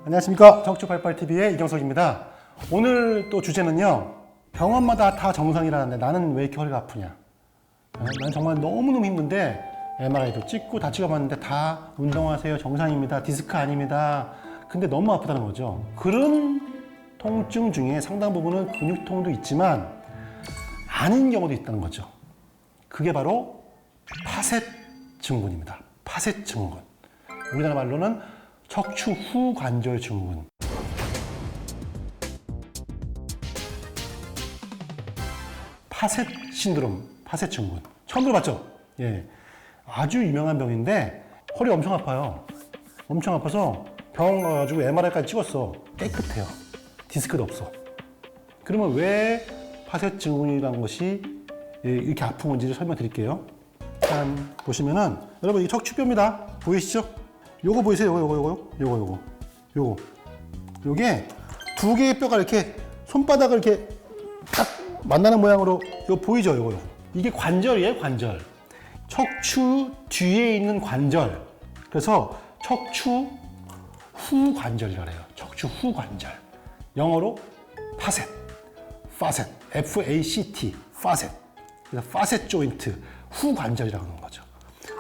안녕하십니까. 척추88TV의 이경석입니다. 오늘 또 주제는요, 병원마다 다 정상이라는데 나는 왜 이렇게 허리가 아프냐. 난 정말 너무너무 힘든데 MRI도 찍고 다 찍어봤는데 다 운동하세요, 정상입니다, 디스크 아닙니다. 근데 너무 아프다는 거죠. 그런 통증 중에 상당 부분은 근육통도 있지만 아닌 경우도 있다는 거죠. 그게 바로 파셋 증후군입니다. 파셋 증후군. 우리나라 말로는 척추 후관절 증후군. 파셋 신드롬, 파셋 증후군. 처음 들어봤죠? 예. 아주 유명한 병인데 허리 엄청 아파요. 엄청 아파서 병원 가가지고 MRI까지 찍었어. 깨끗해요. 디스크도 없어. 그러면 왜 파셋 증후군이라는 것이 이렇게 아픈 건지를 설명드릴게요. 짠. 보시면은 여러분 이 척추뼈입니다. 보이시죠? 요거 보이세요? 요거. 요게 두 개의 뼈가 이렇게 손바닥을 이렇게 딱 만나는 모양으로 요 보이죠? 요거. 이게 관절이에요, 관절. 척추 뒤에 있는 관절. 그래서 척추 후관절이라 해요. 척추 후관절. 영어로 파셋, 파셋, F-A-C-T, 파셋. 그래서 파셋 조인트, 후관절이라고 하는 거죠.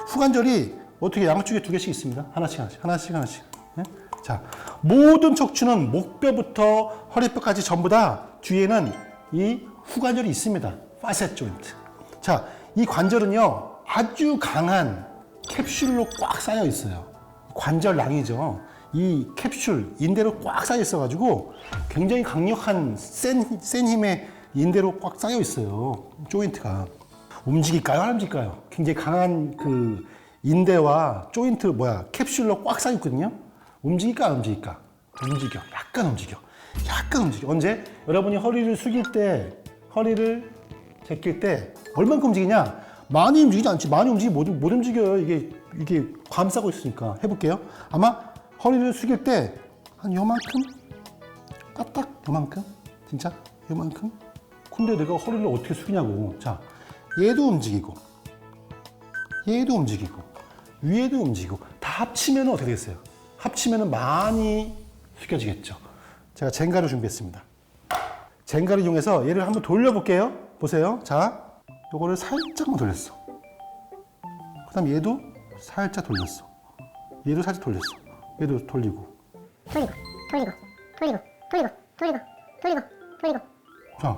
후관절이 어떻게 양쪽에 두 개씩 있습니다. 하나씩. 네? 자, 모든 척추는 목뼈부터 허리뼈까지 전부 다 뒤에는 이 후관절이 있습니다. 파셋 조인트. 자, 이 관절은요, 아주 강한 캡슐로 꽉 쌓여 있어요. 관절낭이죠. 이 캡슐, 인대로 꽉 쌓여 있어가지고 굉장히 강력한 센 힘의 인대로 꽉 쌓여 있어요. 조인트가. 움직일까요? 안 움직일까요? 굉장히 강한 그 인대와 조인트, 캡슐로 꽉 쌓여 있거든요. 움직일까? 안 움직일까? 움직여. 약간 움직여. 언제? 여러분이 허리를 숙일 때, 허리를 제낄 때 얼만큼 움직이냐? 많이 움직이지 않지. 많이 움직이면 못 움직여요. 이게 감싸고 있으니까. 해볼게요. 아마 허리를 숙일 때 한 요만큼? 까딱 요만큼? 진짜? 요만큼? 근데 내가 허리를 어떻게 숙이냐고. 자, 얘도 움직이고 위에도 움직이고 다 합치면 어떻게 되겠어요? 합치면 많이 숙여지겠죠. 제가 젠가를 준비했습니다. 젠가를 이용해서 얘를 한번 돌려볼게요. 보세요. 자, 요거를 살짝만 돌렸어. 그 다음 얘도 살짝 돌렸어. 얘도 살짝 돌렸어. 얘도 돌리고. 돌리고. 자,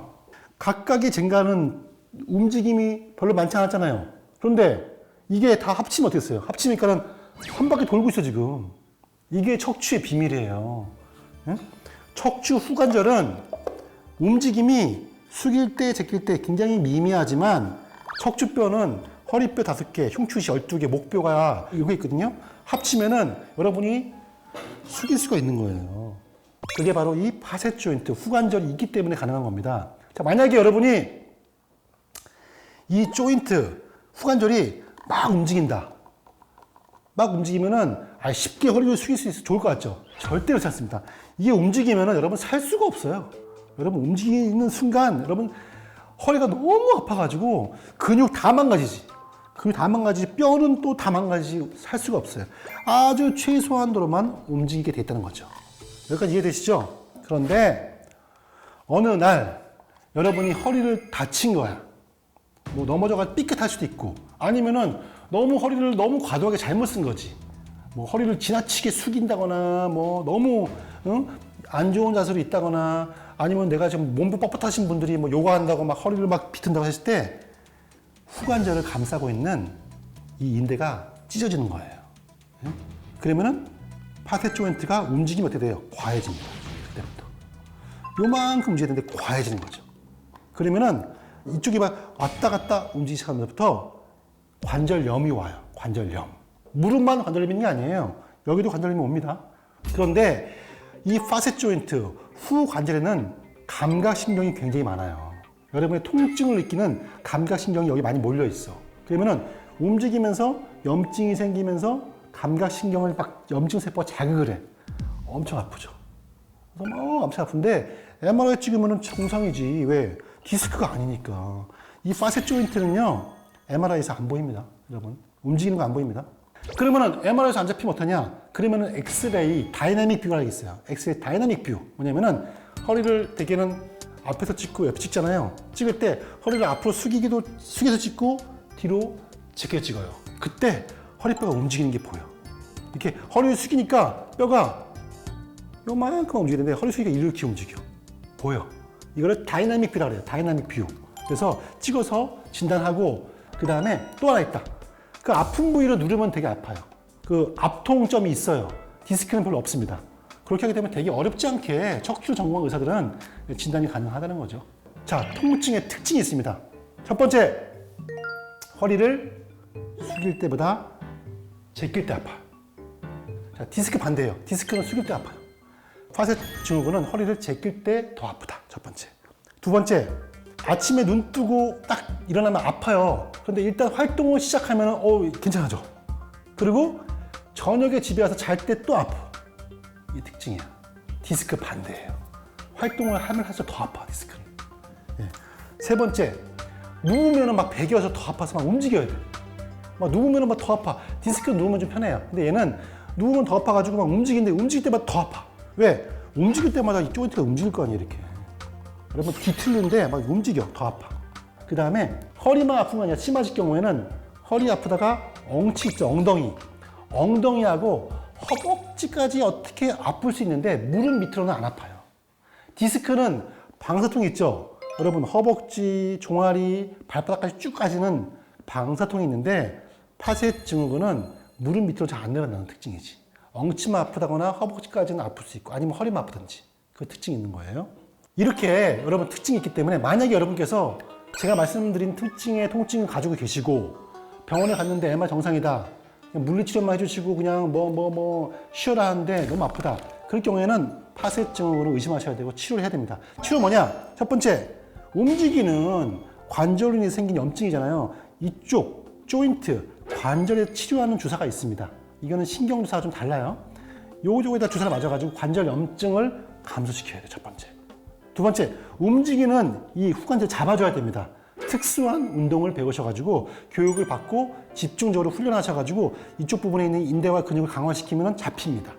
각각의 젠가는 움직임이 별로 많지 않았잖아요. 그런데 이게 다 합치면 어떻게 됐어요? 합치니까는 한 바퀴 돌고 있어, 지금. 이게 척추의 비밀이에요. 응? 척추 후관절은 움직임이 숙일 때, 제낄 때 굉장히 미미하지만 척추뼈는 허리뼈 5개, 흉추시 12개, 목뼈가 이거 있거든요. 합치면은 여러분이 숙일 수가 있는 거예요. 그게 바로 이 파셋 조인트, 후관절이 있기 때문에 가능한 겁니다. 자, 만약에 여러분이 이 조인트, 후관절이 막 움직인다. 막 움직이면은 쉽게 허리를 숙일 수 있어 좋을 것 같죠? 절대 그렇지 않습니다. 이게 움직이면은 여러분 살 수가 없어요. 여러분 움직이는 순간 여러분 허리가 너무 아파가지고 근육 다 망가지지. 뼈는 또 다 망가지지. 살 수가 없어요. 아주 최소한도로만 움직이게 돼 있다는 거죠. 여기까지 이해되시죠? 그런데 어느 날 여러분이 허리를 다친 거야. 뭐 넘어져가 삐끗할 수도 있고 아니면은 허리를 너무 과도하게 잘못 쓴 거지. 뭐 허리를 지나치게 숙인다거나 뭐 너무 안 좋은 자세로 있다거나 아니면 내가 지금 몸도 뻣뻣하신 분들이 뭐 요가 한다고 막 허리를 막 비튼다고 했을 때 후관절을 감싸고 있는 이 인대가 찢어지는 거예요. 그러면은 파셋 조인트가 움직이면 어떻게 돼요? 과해집니다. 그때부터. 요만큼 움직여야 되는데 과해지는 거죠. 그러면은 이쪽이 막 왔다 갔다 움직이기 시작하면서부터 관절염이 와요. 관절염. 무릎만 관절염이 있는 게 아니에요. 여기도 관절염이 옵니다. 그런데 이 파셋 조인트, 후관절에는 감각신경이 굉장히 많아요. 여러분의 통증을 느끼는 감각신경이 여기 많이 몰려 있어. 그러면은 움직이면서 염증이 생기면서 감각신경을 막 염증세포가 자극을 해. 엄청 아프죠. 그래서 엄청 아픈데 MRI 찍으면 정상이지. 왜? 디스크가 아니니까. 이 파셋 조인트는요, MRI에서 안 보입니다. 여러분. 움직이는 거 안 보입니다. 그러면은 MRI에서 안 잡히면 어떠냐? 그러면은 엑스레이 다이나믹 뷰가 있어요. 엑스레이 다이나믹 뷰. 뭐냐면은 허리를 대개는 앞에서 찍고 옆에 찍잖아요. 찍을 때 허리를 앞으로 숙여서 찍고 뒤로 제껴 찍어요. 그때 허리뼈가 움직이는 게 보여. 이렇게 허리를 숙이니까 뼈가 요만큼 움직이는데 허리 숙이니까 이렇게 움직여. 보여. 이거를 다이나믹 뷰라고 해요. 다이나믹 뷰. 그래서 찍어서 진단하고 그 다음에 또 하나 있다. 그 아픈 부위를 누르면 되게 아파요. 그 압통점이 있어요. 디스크는 별로 없습니다. 그렇게 하게 되면 되게 어렵지 않게 척추 전공한 의사들은 진단이 가능하다는 거죠. 자, 통증의 특징이 있습니다. 첫 번째, 허리를 숙일 때보다 제낄 때 아파요. 자, 디스크 반대예요. 디스크는 숙일 때 아파요. 파셋 증후군은 허리를 제낄 때 더 아프다. 첫 번째. 두 번째, 아침에 눈 뜨고 딱 일어나면 아파요. 그런데 일단 활동을 시작하면 괜찮아져. 그리고 저녁에 집에 와서 잘 때 또 아파. 이게 특징이야. 디스크 반대예요. 활동을 하면 할수록 더 아파, 디스크는. 예. 세 번째, 누우면 막 베겨서 더 아파서 막 움직여야 돼. 막 누우면 막 더 아파. 디스크는 누우면 좀 편해요. 근데 얘는 누우면 더 아파가지고 막 움직이는데 움직일 때마다 더 아파. 왜? 움직일 때마다 이 조인트가 움직일 거 아니에요, 이렇게. 여러분 뒤틀는데 막 움직여, 더 아파. 그 다음에 허리만 아픈 거 아니라 심하실 경우에는 허리 아프다가 엉치 있죠, 엉덩이. 엉덩이하고 허벅지까지 어떻게 아플 수 있는데 무릎 밑으로는 안 아파요. 디스크는 방사통이 있죠. 여러분 허벅지, 종아리, 발바닥까지 쭉 가지는 방사통이 있는데 파셋 증후군은 무릎 밑으로 잘 안 내려가는 특징이지. 엉치만 아프다거나 허벅지까지는 아플 수 있고 아니면 허리만 아프든지 그 특징이 있는 거예요. 이렇게 여러분 특징이 있기 때문에 만약에 여러분께서 제가 말씀드린 특징의 통증을 가지고 계시고 병원에 갔는데 MR 정상이다. 그냥 물리치료만 해주시고 그냥 쉬어라 하는데 너무 아프다. 그럴 경우에는 파셋 증후군을 의심하셔야 되고 치료를 해야 됩니다. 치료 뭐냐? 첫 번째, 움직이는 관절로 인해 생긴 염증이잖아요. 이쪽 조인트, 관절에 치료하는 주사가 있습니다. 이거는 신경주사가 좀 달라요. 요쪽에다 주사를 맞아가지고 관절 염증을 감소시켜야 돼요. 첫 번째. 두 번째, 움직이는 이 후관절 잡아줘야 됩니다. 특수한 운동을 배우셔가지고 교육을 받고 집중적으로 훈련하셔가지고 이쪽 부분에 있는 인대와 근육을 강화시키면 잡힙니다.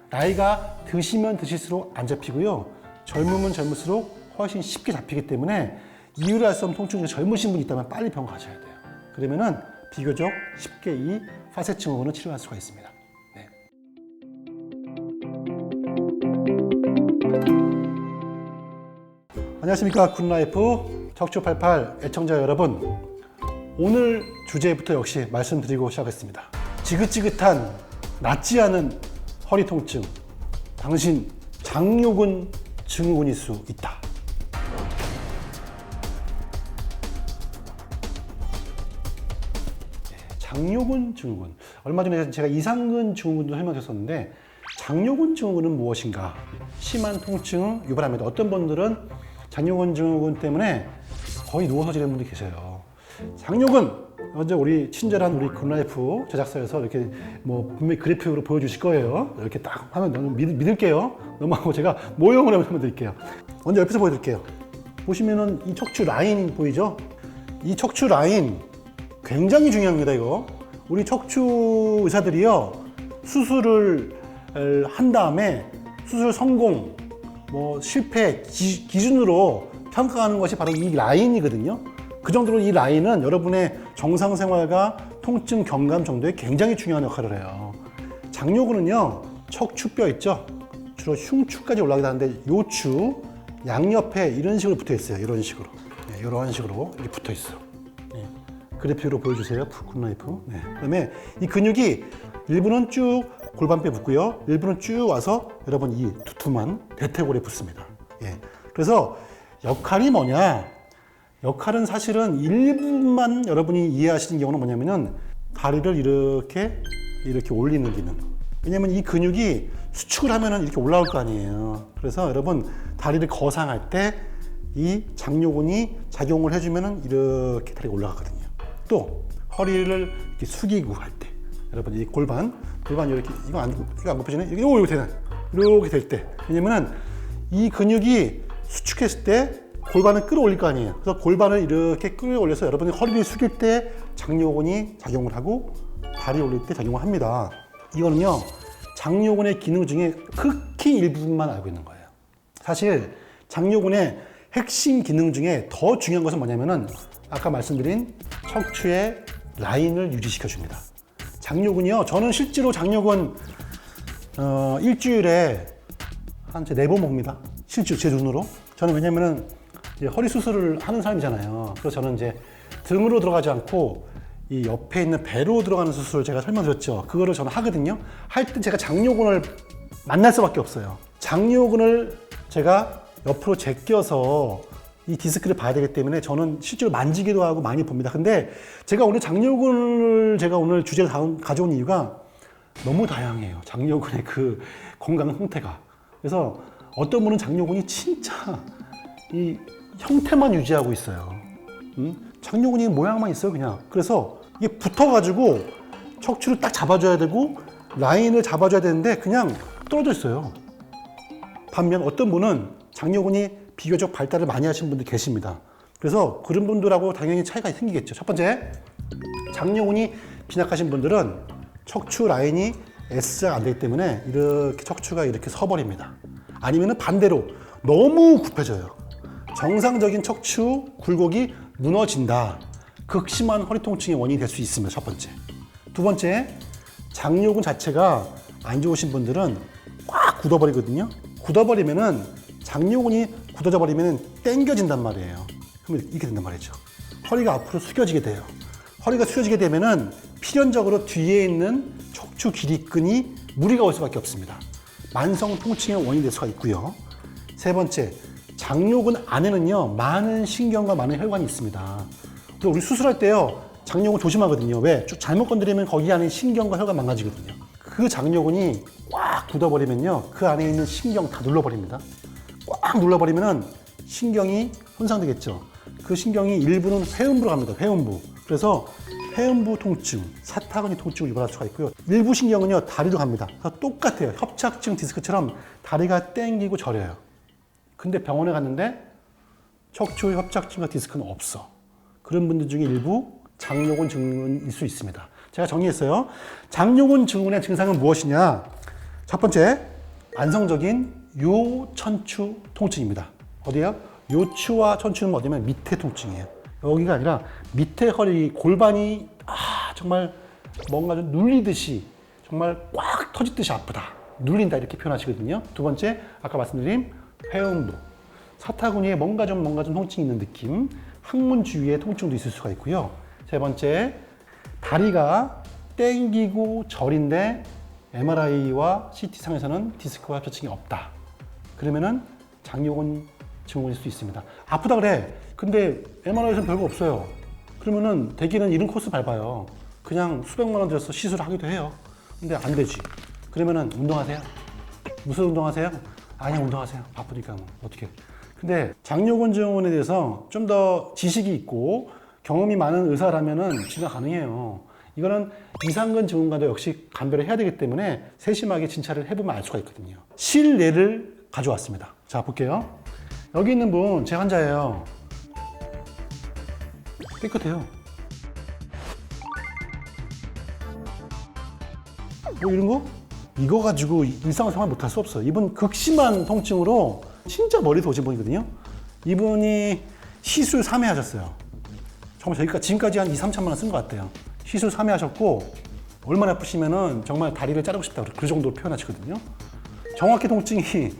나이가 드시면 드실수록 안 잡히고요. 젊으면 젊을수록 훨씬 쉽게 잡히기 때문에 이유를 알 수 없는 통증이 젊으신 분이 있다면 빨리 병원 가셔야 돼요. 그러면은 비교적 쉽게 이 파셋 증후군을 치료할 수가 있습니다. 네. 안녕하십니까, 굿라이프 척추88 애청자 여러분. 오늘 주제부터 역시 말씀드리고 시작했습니다. 지긋지긋한 낫지 않은 허리 통증, 당신 장요근 증후군일 수 있다. 장요근 증후군. 얼마 전에 제가 이상근 증후군도 설명드렸었는데 장요근 증후군은 무엇인가? 심한 통증을 유발합니다. 어떤 분들은 장요근 증후군 때문에 거의 누워서 지내는 분들이 계세요. 장요근, 먼저 우리 친절한 우리 굿라이프 제작사에서 이렇게 분명히 그래픽으로 보여주실 거예요. 이렇게 딱 하면 저는 믿을게요. 넘어가고 제가 모형으로 한번 드릴게요. 먼저 옆에서 보여드릴게요. 보시면은 이 척추 라인 보이죠? 이 척추 라인 굉장히 중요합니다, 이거. 우리 척추 의사들이요, 수술을 한 다음에 수술 성공, 실패 기준으로 평가하는 것이 바로 이 라인이거든요. 그 정도로 이 라인은 여러분의 정상 생활과 통증 경감 정도에 굉장히 중요한 역할을 해요. 장요근은요, 척추뼈 있죠? 주로 흉추까지 올라가게 하는데 요추 양옆에 이런 식으로 붙어 있어요. 이런 식으로. 네, 이런 식으로 이렇게 붙어 있어요. 네. 그래픽으로 보여주세요. 굿나이프. 네. 그다음에 이 근육이 일부는 쭉 골반뼈에 붙고요. 일부는 쭉 와서 여러분 이 두툼한 대퇴골에 붙습니다. 예. 그래서 역할이 뭐냐? 역할은 사실은 일부만 여러분이 이해하시는 경우는 뭐냐면은 다리를 이렇게 올리는 기능. 왜냐면 이 근육이 수축을 하면은 이렇게 올라올 거 아니에요. 그래서 여러분 다리를 거상할 때 이 장요근이 작용을 해주면은 이렇게 다리가 올라가거든요. 또 허리를 이렇게 숙이고 할 때, 여러분 이 골반 이렇게 이거 안 굽혀지네. 이렇게 될 때. 왜냐면은 이 근육이 수축했을 때 골반을 끌어올릴 거 아니에요. 그래서 골반을 이렇게 끌어올려서 여러분이 허리를 숙일 때 장요근이 작용을 하고 다리 올릴 때 적용을 합니다. 이거는요, 장요근의 기능 중에 극히 일부분만 알고 있는 거예요. 사실 장요근의 핵심 기능 중에 더 중요한 것은 뭐냐면은 아까 말씀드린 척추의 라인을 유지시켜 줍니다. 장요근이요, 저는 실제로 장요근 일주일에 한 4번 봅니다. 실제 제 눈으로. 저는 왜냐면은 이제 허리 수술을 하는 사람이잖아요. 그래서 저는 이제 등으로 들어가지 않고 이 옆에 있는 배로 들어가는 수술을 제가 설명드렸죠. 그거를 저는 하거든요. 할 때 제가 장요근을 만날 수밖에 없어요. 장요근을 제가 옆으로 제껴서 이 디스크를 봐야 되기 때문에 저는 실제로 만지기도 하고 많이 봅니다. 근데 제가 오늘 장요근을 제가 오늘 주제를 가져온 이유가 너무 다양해요. 장요근의 그 건강 형태가. 그래서 어떤 분은 장요근이 진짜 이 형태만 유지하고 있어요. 장요근이 모양만 있어요, 그냥. 그래서 이게 붙어가지고 척추를 딱 잡아줘야 되고 라인을 잡아줘야 되는데 그냥 떨어져 있어요. 반면 어떤 분은 장요근이 비교적 발달을 많이 하신 분들 계십니다. 그래서 그런 분들하고 당연히 차이가 생기겠죠. 첫 번째, 장요근이 빈약하신 분들은 척추 라인이 S자가 안 되기 때문에 이렇게 척추가 이렇게 서버립니다. 아니면 반대로 너무 굽혀져요. 정상적인 척추 굴곡이 무너진다. 극심한 허리 통증의 원인이 될 수 있습니다. 첫 번째. 두 번째, 장요근 자체가 안 좋으신 분들은 꽉 굳어버리거든요. 굳어버리면은 장요근이 굳어져 버리면 당겨진단 말이에요. 그러면 이렇게 된단 말이죠. 허리가 앞으로 숙여지게 돼요. 허리가 숙여지게 되면은 필연적으로 뒤에 있는 척추 기립근이 무리가 올 수밖에 없습니다. 만성 통증의 원인이 될 수가 있고요. 세 번째, 장요근 안에는요, 많은 신경과 많은 혈관이 있습니다. 우리 수술할 때요, 장요근 조심하거든요. 왜? 잘못 건드리면 거기 안에 신경과 혈관 망가지거든요. 그 장요근이 꽉 굳어버리면요, 그 안에 있는 신경 다 눌러버립니다. 꽉 눌러버리면은 신경이 손상되겠죠. 그 신경이 일부는 회음부로 갑니다. 회음부. 그래서 회음부 통증, 사타구니 통증을 유발할 수가 있고요. 일부 신경은요, 다리로 갑니다. 똑같아요. 협착증 디스크처럼 다리가 땡기고 저려요. 근데 병원에 갔는데 척추 협착증과 디스크는 없어. 그런 분들 중에 일부 장요근 증후군일 수 있습니다. 제가 정리했어요. 장요근 증후군의 증상은 무엇이냐? 첫 번째, 만성적인 요천추 통증입니다. 어디요? 요추와 천추는 어디냐면 밑에 통증이에요. 여기가 아니라 밑에 허리, 골반이 정말 뭔가 좀 눌리듯이 정말 꽉 터지듯이 아프다. 눌린다 이렇게 표현하시거든요. 두 번째, 아까 말씀드린 회음부, 사타구니에 뭔가 좀 통증이 있는 느낌, 항문 주위에 통증도 있을 수가 있고요. 세 번째, 다리가 땡기고 저린데 MRI와 CT상에서는 디스크와 협착증이 없다. 그러면은 장요근 증후군일 수 있습니다. 아프다 그래. 근데 MRI에서는 별거 없어요. 그러면은 대개는 이런 코스 밟아요. 그냥 수백만 원 들여서 시술을 하기도 해요. 근데 안 되지. 그러면은 운동하세요? 무슨 운동하세요? 아니, 운동하세요. 바쁘니까 뭐 어떻게. 근데 장요근 증후군에 대해서 좀 더 지식이 있고 경험이 많은 의사라면은 진단 가능해요. 이거는 이상근 증후군과도 역시 감별을 해야 되기 때문에 세심하게 진찰을 해보면 알 수가 있거든요. 실례를 가져왔습니다. 자, 볼게요. 여기 있는 분, 제 환자예요. 깨끗해요. 뭐 이런 거? 이거 가지고 일상생활 못할 수 없어요. 이분 극심한 통증으로 진짜 머리도 오신 분이거든요. 이분이 시술 3회 하셨어요. 정말 저희가 지금까지 한 2, 3천만 원 쓴 것 같아요. 시술 3회 하셨고 얼마나 아프시면은 정말 다리를 자르고 싶다 그 정도로 표현하시거든요. 정확히 통증이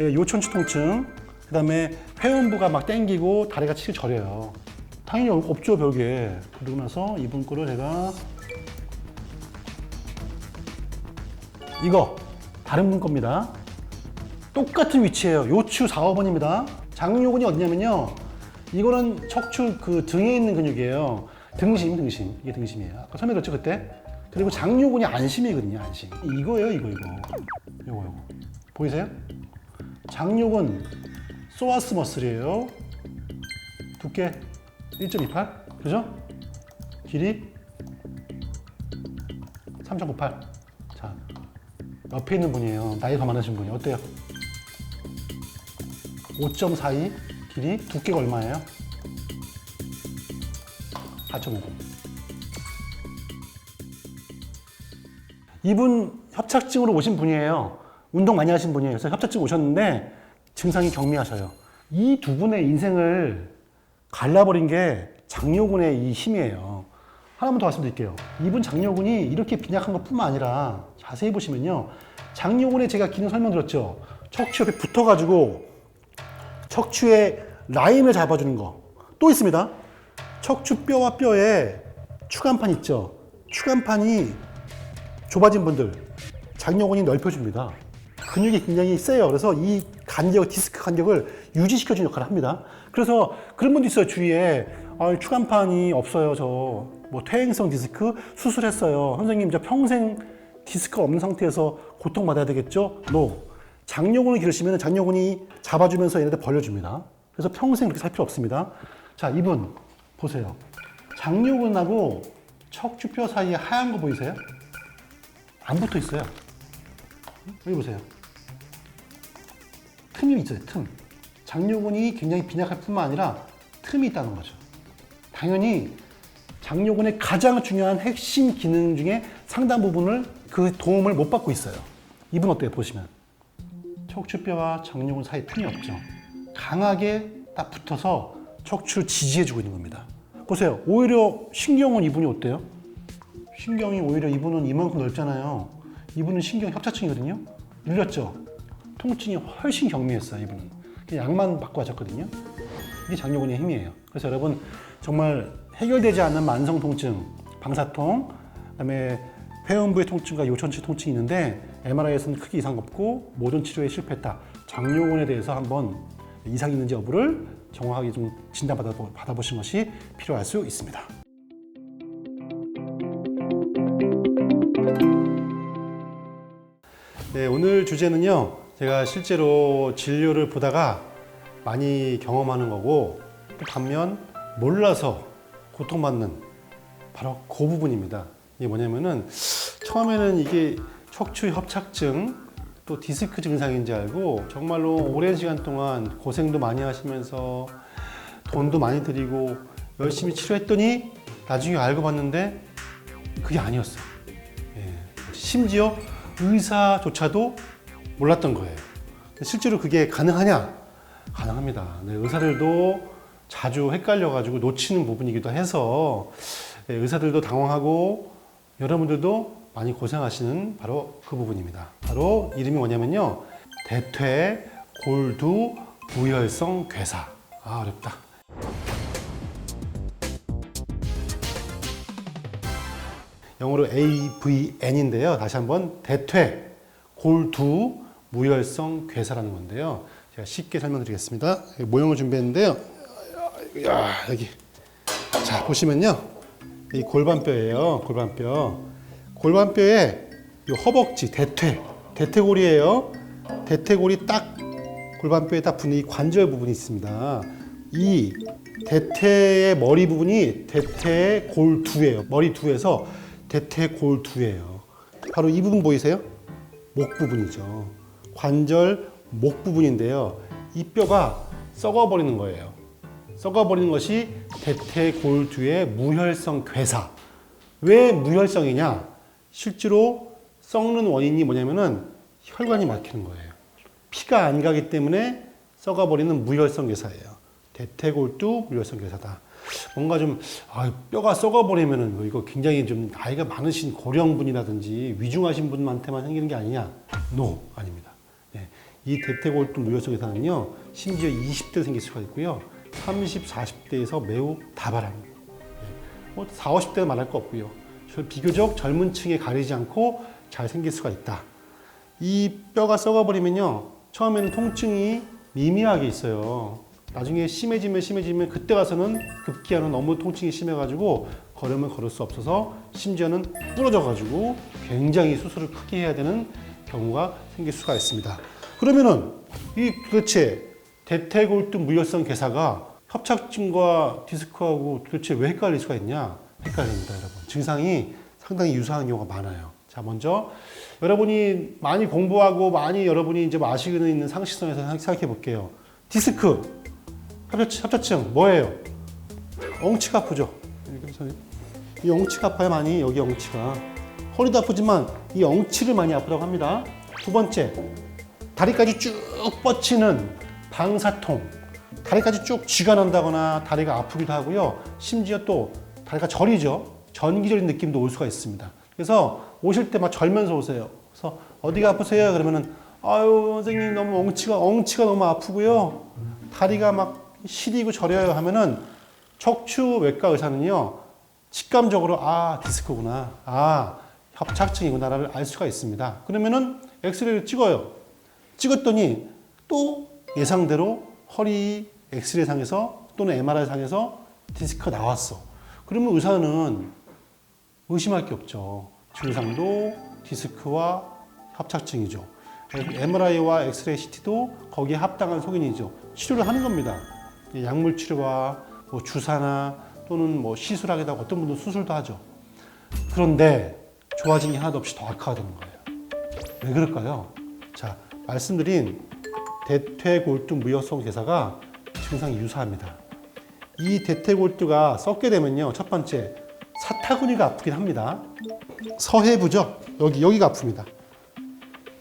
요천추 통증, 그 다음에 회음부가 막 땡기고 다리가 칠 저려요. 당연히 없죠, 별게. 그러고 나서 이분 거를 제가 이거 다른 분 겁니다. 똑같은 위치예요. 요추 4, 5번입니다. 장요근이 어디냐면요, 이거는 척추 그 등에 있는 근육이에요. 등심. 이게 등심이에요. 아까 설명드렸죠, 그때? 그리고 장요근이 안심이거든요, 안심. 이거예요, 이거. 요거. 보이세요? 장요근 소아스 머슬이에요. 두께 1.28, 그죠? 길이 3.98. 자, 옆에 있는 분이에요. 나이 더 많으신 분이. 어때요? 5.42 길이, 두께가 얼마예요? 4.50. 이분 협착증으로 오신 분이에요. 운동 많이 하신 분이에요. 그래서 협착증 오셨는데 증상이 경미하셔요. 이 두 분의 인생을 갈라버린 게 장요근의 이 힘이에요. 하나만 더 말씀드릴게요. 이분 장요근이 이렇게 빈약한 것뿐만 아니라 자세히 보시면요. 장요근의 제가 기능 설명드렸죠. 척추 옆에 붙어가지고 척추의 라인을 잡아주는 거. 또 있습니다. 척추뼈와 뼈에 추간판 있죠. 추간판이 좁아진 분들 장요근이 넓혀줍니다. 근육이 굉장히 세요. 그래서 이 간격, 디스크 간격을 유지시켜주는 역할을 합니다. 그래서 그런 분도 있어요. 주위에 추간판이 없어요. 저 뭐 퇴행성 디스크 수술했어요. 선생님 저 평생 디스크가 없는 상태에서 고통받아야 되겠죠? No. 장요근을 기르시면 장요근이 잡아주면서 얘네들 벌려줍니다. 그래서 평생 그렇게 살 필요 없습니다. 자, 이분 보세요. 장요근하고 척추뼈 사이에 하얀 거 보이세요? 안 붙어 있어요. 여기 보세요. 틈이 있어요, 틈. 장요근이 굉장히 빈약할 뿐만 아니라 틈이 있다는 거죠. 당연히 장요근의 가장 중요한 핵심 기능 중에 상당 부분을 그 도움을 못 받고 있어요. 이분 어때요, 보시면? 척추뼈와 장요근 사이 틈이 없죠. 강하게 딱 붙어서 척추를 지지해주고 있는 겁니다. 보세요. 오히려 신경은 이분이 어때요? 신경이 오히려 이분은 이만큼 넓잖아요. 이분은 신경 협착증이거든요. 눌렸죠? 통증이 훨씬 경미했어요, 이분은. 약만 받고 하셨거든요. 이게 장요근의 힘이에요. 그래서 여러분 정말 해결되지 않는 만성 통증, 방사통, 그다음에 회음부의 통증과 요천치 통증이 있는데 MRI에서는 크게 이상 없고 모든 치료에 실패했다. 장요근에 대해서 한번 이상이 있는지 여부를 정확하게 좀 진단 받아보신 것이 필요할 수 있습니다. 네, 오늘 주제는요. 제가 실제로 진료를 보다가 많이 경험하는 거고 또 반면 몰라서 고통받는 바로 그 부분입니다. 이게 뭐냐면은 처음에는 이게 척추 협착증 또 디스크 증상인지 알고 정말로 오랜 시간 동안 고생도 많이 하시면서 돈도 많이 들이고 열심히 치료했더니 나중에 알고 봤는데 그게 아니었어요. 예. 심지어 의사조차도 몰랐던 거예요. 실제로 그게 가능하냐? 가능합니다. 네, 의사들도 자주 헷갈려가지고 놓치는 부분이기도 해서 의사들도 당황하고 여러분들도 많이 고생하시는 바로 그 부분입니다. 바로 이름이 뭐냐면요. 대퇴 골두 무혈성 괴사. 아, 어렵다. 영어로 AVN인데요. 다시 한번 대퇴 골두 무혈성 괴사라는 건데요. 제가 쉽게 설명드리겠습니다. 모형을 준비했는데요. 여기. 자, 보시면요. 이 골반뼈예요. 골반뼈. 골반뼈에 이 허벅지, 대퇴골이에요. 대퇴골이 딱 골반뼈에 딱 붙는 이 관절 부분이 있습니다. 이 대퇴의 머리 부분이 대퇴골두예요. 머리 두에서 대퇴골두예요. 바로 이 부분 보이세요? 목 부분이죠. 관절 목 부분인데요. 이 뼈가 썩어버리는 거예요. 썩어버리는 것이 대퇴골두의 무혈성 괴사. 왜 무혈성이냐? 실제로 썩는 원인이 뭐냐면은 혈관이 막히는 거예요. 피가 안 가기 때문에 썩어버리는 무혈성 괴사예요. 대퇴골두 무혈성 괴사다. 뭔가 좀 뼈가 썩어버리면은 이거 굉장히 좀 나이가 많으신 고령분이라든지 위중하신 분한테만 생기는 게 아니냐? No, 아닙니다. 네. 이 대퇴골두 무혈성 괴사는요, 심지어 20대 생길 수가 있고요. 30, 40대에서 매우 다발합니다. 뭐 40, 50대는 말할 거 없고요. 비교적 젊은 층에 가리지 않고 잘 생길 수가 있다. 이 뼈가 썩어버리면요. 처음에는 통증이 미미하게 있어요. 나중에 심해지면 그때 가서는 급기야는 너무 통증이 심해가지고 걸으면 걸을 수 없어서 심지어는 부러져가지고 굉장히 수술을 크게 해야 되는 경우가 생길 수가 있습니다. 그러면은 이 도대체 대퇴골두 무혈성 괴사가 협착증과 디스크하고 도대체 왜 헷갈릴 수가 있냐? 헷갈립니다, 여러분. 증상이 상당히 유사한 경우가 많아요. 자, 먼저 여러분이 많이 공부하고 많이 여러분이 이제 아시고 있는 상식선에서 생각해 볼게요. 디스크, 협착증 뭐예요? 엉치가 아프죠? 이 엉치가 아파요, 많이. 여기 엉치가. 허리도 아프지만 이 엉치를 많이 아프다고 합니다. 두 번째, 다리까지 쭉 뻗치는 방사통. 다리까지 쭉 쥐가 난다거나 다리가 아프기도 하고요. 심지어 또 다리가 저리죠. 전기저린 느낌도 올 수가 있습니다. 그래서 오실 때 막 절면서 오세요. 그래서 어디가 아프세요? 그러면은 아유 선생님 너무 엉치가 너무 아프고요. 다리가 막 시리고 저려요 하면은 척추외과 의사는요. 직감적으로 아 디스크구나. 아 협착증이구나를 알 수가 있습니다. 그러면은 엑스레이를 찍어요. 찍었더니 또 예상대로 허리 엑스레이 상에서 또는 MRI 상에서 디스크가 나왔어. 그러면 의사는 의심할 게 없죠. 증상도 디스크와 협착증이죠. MRI와 엑스레이 CT도 거기에 합당한 소견이죠. 치료를 하는 겁니다. 약물 치료와 뭐 주사나 또는 뭐 시술하기도 하고 어떤 분들은 수술도 하죠. 그런데 좋아진 게 하나도 없이 더 악화되는 거예요. 왜 그럴까요? 자, 말씀드린 대퇴골두 무혈성 괴사가 증상이 유사합니다. 이 대퇴골두가 썩게 되면요. 첫 번째, 사타구니가 아프긴 합니다. 서해부죠? 여기가 아픕니다.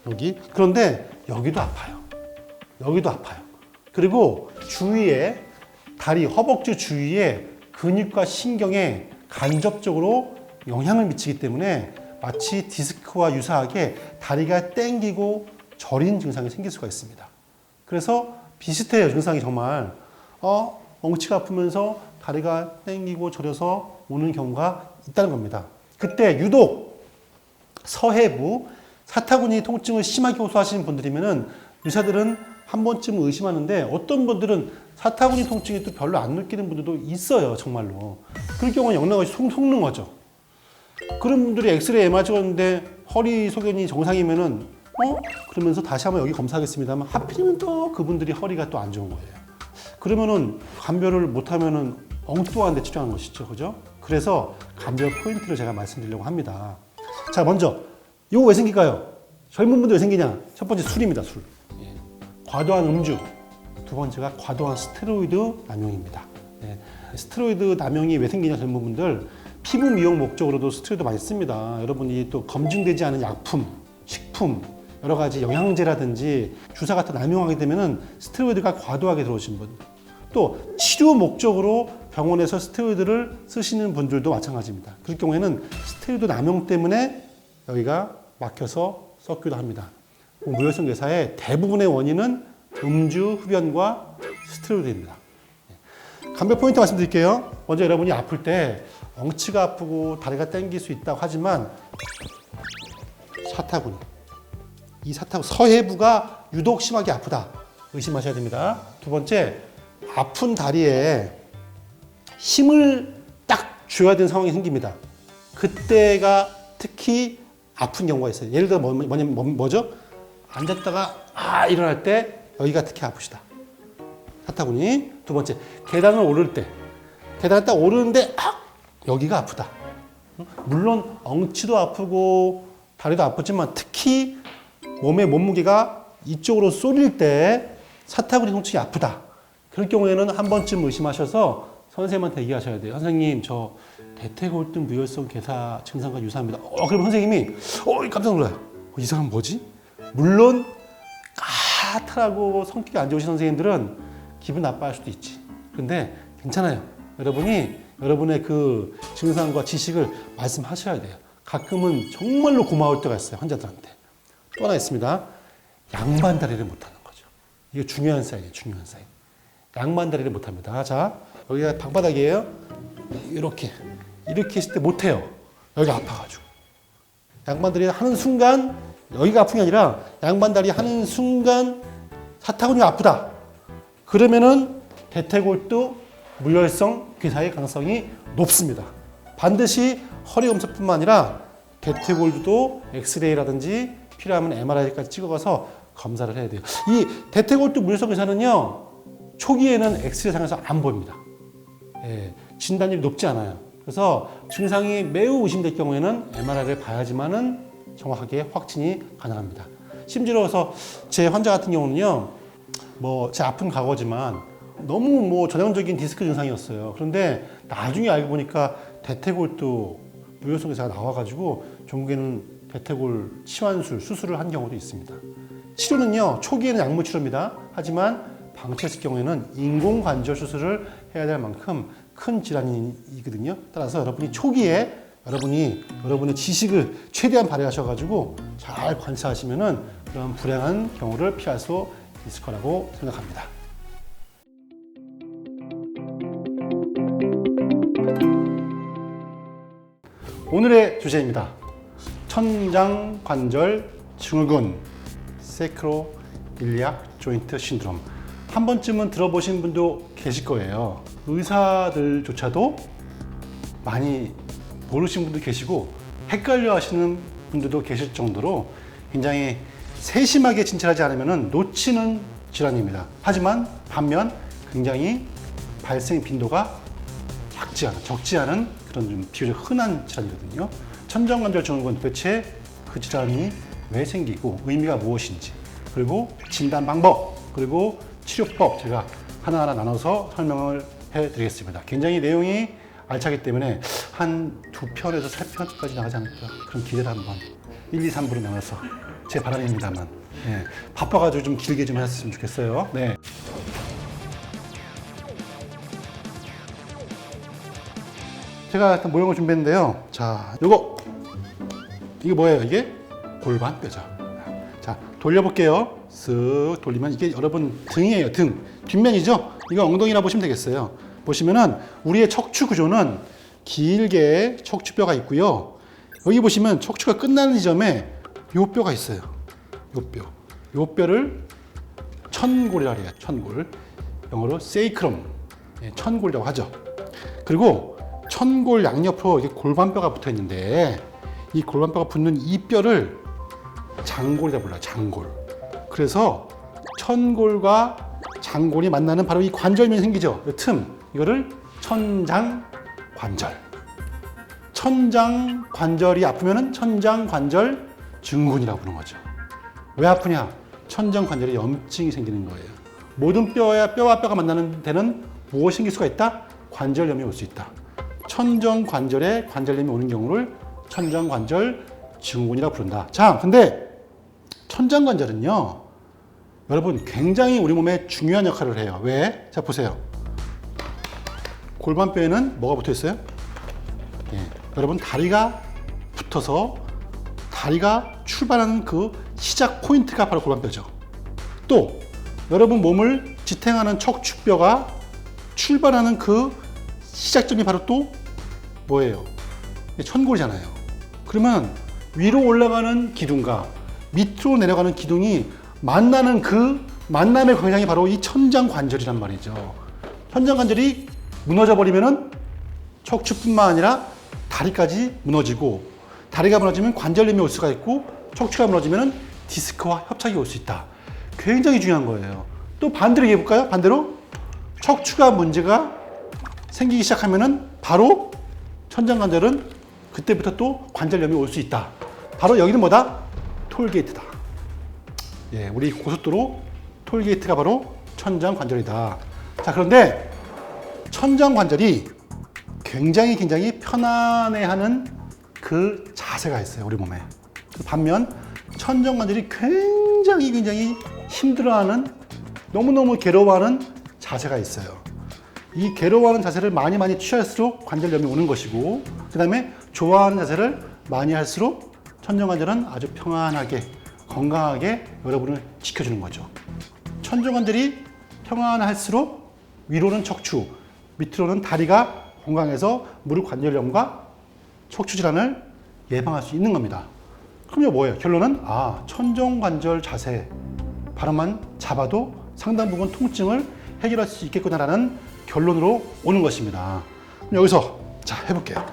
여기. 그런데 여기도 아파요. 여기도 아파요. 그리고 주위에 다리, 허벅지 주위에 근육과 신경에 간접적으로 영향을 미치기 때문에 마치 디스크와 유사하게 다리가 땡기고 저린 증상이 생길 수가 있습니다. 그래서 비슷해요. 증상이 정말 엉치가 아프면서 다리가 땡기고 저려서 오는 경우가 있다는 겁니다. 그때 유독 서해부 사타구니 통증을 심하게 호소하시는 분들이면은 의사들은 한 번쯤 의심하는데 어떤 분들은 사타구니 통증이 또 별로 안 느끼는 분들도 있어요. 정말로. 그럴 경우는 영락없이 속는 거죠. 그런 분들이 엑스레이 MR 찍었는데 허리 소견이 정상이면은 그러면서 다시 한번 여기 검사하겠습니다만 하필이면 또 그분들이 허리가 또 안 좋은 거예요. 그러면은 감별을 못하면은 엉뚱한 데 치료하는 것이죠. 그죠? 그래서 감별 포인트를 제가 말씀드리려고 합니다. 자, 먼저 이거 왜 생길까요? 젊은 분들 왜 생기냐? 첫 번째 술입니다. 술. 과도한 음주. 두 번째가 과도한 스테로이드 남용입니다. 스테로이드 남용이 왜 생기냐? 젊은 분들 피부 미용 목적으로도 스테로이드 많이 씁니다. 여러분이 또 검증되지 않은 약품, 식품, 여러 가지 영양제라든지 주사 같은 남용하게 되면은 스테로이드가 과도하게 들어오신 분. 또 치료 목적으로 병원에서 스테로이드를 쓰시는 분들도 마찬가지입니다. 그럴 경우에는 스테로이드 남용 때문에 여기가 막혀서 썩기도 합니다. 무혈성 괴사의 대부분의 원인은 음주, 흡연과 스테로이드입니다. 감별 포인트 말씀드릴게요. 먼저 여러분이 아플 때 엉치가 아프고 다리가 땡길 수 있다고 하지만 사타구니, 이 사타구니, 서해부가 유독 심하게 아프다. 의심하셔야 됩니다. 두 번째, 아픈 다리에 힘을 딱 줘야 되는 상황이 생깁니다. 그때가 특히 아픈 경우가 있어요. 예를 들어 뭐죠? 앉았다가 일어날 때 여기가 특히 아프시다. 사타구니. 두 번째, 계단을 오를 때 계단을 딱 오르는데 여기가 아프다. 물론 엉치도 아프고 다리도 아프지만 특히 몸의 몸무게가 이쪽으로 쏠릴 때 사타구니 통증이 아프다. 그럴 경우에는 한 번쯤 의심하셔서 선생님한테 얘기하셔야 돼요. 선생님, 저 대퇴골두 무혈성 괴사 증상과 유사합니다. 그럼 선생님이 깜짝 놀라요. 이 사람 뭐지? 물론 까탈하고 성격이 안 좋으신 선생님들은 기분 나빠할 수도 있지. 근데 괜찮아요. 여러분이 여러분의 그 증상과 지식을 말씀하셔야 돼요. 가끔은 정말로 고마울 때가 있어요. 환자들한테. 또 하나 있습니다. 양반다리를 못하는 거죠. 이게 중요한 사인이에요. 중요한 사인. 양반다리를 못합니다. 자, 여기가 방바닥이에요. 이렇게 했을 때 못해요. 여기가 아파가지고. 양반다리 하는 순간 여기가 아픈 게 아니라 양반다리 하는 순간 사타구니가 아프다. 그러면은 대퇴골두 무혈성 괴사의 가능성이 높습니다. 반드시 허리 검사뿐만 아니라 대퇴골두도 엑스레이라든지 필요하면 MRI까지 찍어가서 검사를 해야 돼요. 이 대퇴골두 무혈성 괴사는요, 초기에는 엑스레이 상에서 안 보입니다. 진단율이 높지 않아요. 그래서 증상이 매우 의심될 경우에는 MRI를 봐야지만은 정확하게 확진이 가능합니다. 심지어서 제 환자 같은 경우는요, 제 아픈 과거지만 너무 전형적인 디스크 증상이었어요. 그런데 나중에 알고 보니까 대퇴골두 노현성 의사가 나와가지고 종국에는 대퇴골 치환술 수술을 한 경우도 있습니다. 치료는요 초기에는 약물 치료입니다. 하지만 방치했을 경우에는 인공관절 수술을 해야 될 만큼 큰 질환이거든요. 따라서 여러분이 초기에 여러분의 지식을 최대한 발휘하셔가지고 잘 관찰하시면은 그런 불행한 경우를 피할 수 있을 거라고 생각합니다. 오늘의 주제입니다. 천장관절 증후군, 세크로일리악 조인트 신드롬. 한 번쯤은 들어보신 분도 계실 거예요. 의사들조차도 많이 모르시는 분도 계시고 헷갈려 하시는 분들도 계실 정도로 굉장히 세심하게 진찰하지 않으면 놓치는 질환입니다. 하지만 반면 굉장히 발생 빈도가 적지 않은 그런 좀 비교적 흔한 질환이거든요. 천장관절 증후군 도대체 그 질환이 왜 생기고 의미가 무엇인지, 그리고 진단 방법, 그리고 치료법 제가 하나하나 나눠서 설명을 해드리겠습니다. 굉장히 내용이 알차기 때문에 한 2편에서 3편까지 나가지 않을까 그런 기대를 한번 1, 2, 3부로 나눠서 제 바람입니다만 바빠가지고 좀 길게 좀 했으면 좋겠어요. 네. 제가 일단 모형을 준비했는데요. 자, 이게 뭐예요? 이게 골반뼈죠. 자, 돌려볼게요. 쓱 돌리면 이게 여러분 등이에요. 등. 뒷면이죠? 이거 엉덩이라 보시면 되겠어요. 보시면은 우리의 척추 구조는 길게 척추뼈가 있고요. 여기 보시면 척추가 끝나는 지점에 요 뼈가 있어요. 요 뼈. 요 뼈를 천골이라고 해요. 천골. 영어로 세이크럼. 천골이라고 하죠. 그리고 천골 양옆으로 이게 골반뼈가 붙어 있는데 이 골반뼈가 붙는 이 뼈를 장골이라고 불러요. 장골. 그래서 천골과 장골이 만나는 바로 이 관절면이 생기죠. 이 틈. 이거를 천장관절. 천장관절이 아프면은 천장관절 증후군이라고 부르는 거죠. 왜 아프냐? 천장관절에 염증이 생기는 거예요. 모든 뼈와 뼈가 만나는 데는 무엇이 생길 수가 있다? 관절염이 올 수 있다. 천정관절에 관절염이 오는 경우를 천장관절 증후군이라고 부른다. 자, 근데 천장관절은요, 여러분 굉장히 우리 몸에 중요한 역할을 해요. 왜? 자, 보세요. 골반뼈에는 뭐가 붙어 있어요? 여러분 다리가 붙어서 다리가 출발하는 그 시작 포인트가 바로 골반뼈죠. 또 여러분 몸을 지탱하는 척추뼈가 출발하는 그 시작점이 바로 또 뭐예요? 천골이잖아요. 그러면 위로 올라가는 기둥과 밑으로 내려가는 기둥이 만나는 그 만남의 광장이 바로 이 천장관절이란 말이죠. 천장관절이 무너져 버리면은 척추뿐만 아니라 다리까지 무너지고, 다리가 무너지면 관절염이 올 수가 있고, 척추가 무너지면은 디스크와 협착이 올 수 있다. 굉장히 중요한 거예요. 또 반대로 얘기해 볼까요? 반대로 척추가 문제가 생기기 시작하면은 바로 천장관절은 그때부터 또 관절염이 올 수 있다. 바로 여기는 뭐다? 톨게이트다. 우리 고속도로 톨게이트가 바로 천장관절이다. 자, 그런데 천장관절이 굉장히 편안해하는 그 자세가 있어요, 우리 몸에. 반면 천장관절이 굉장히 힘들어하는, 너무너무 괴로워하는 자세가 있어요. 이 괴로워하는 자세를 많이 취할수록 관절염이 오는 것이고, 그 다음에 좋아하는 자세를 많이 할수록 천장관절은 아주 평안하게 건강하게 여러분을 지켜주는 거죠. 천장관절이 평안할수록 위로는 척추, 밑으로는 다리가 건강해서 무릎 관절염과 척추 질환을 예방할 수 있는 겁니다. 그럼요, 뭐예요? 결론은 천정관절 자세 바로만 잡아도 상당 부분 통증을 해결할 수 있겠구나라는 결론으로 오는 것입니다. 그럼 여기서 자, 해볼게요.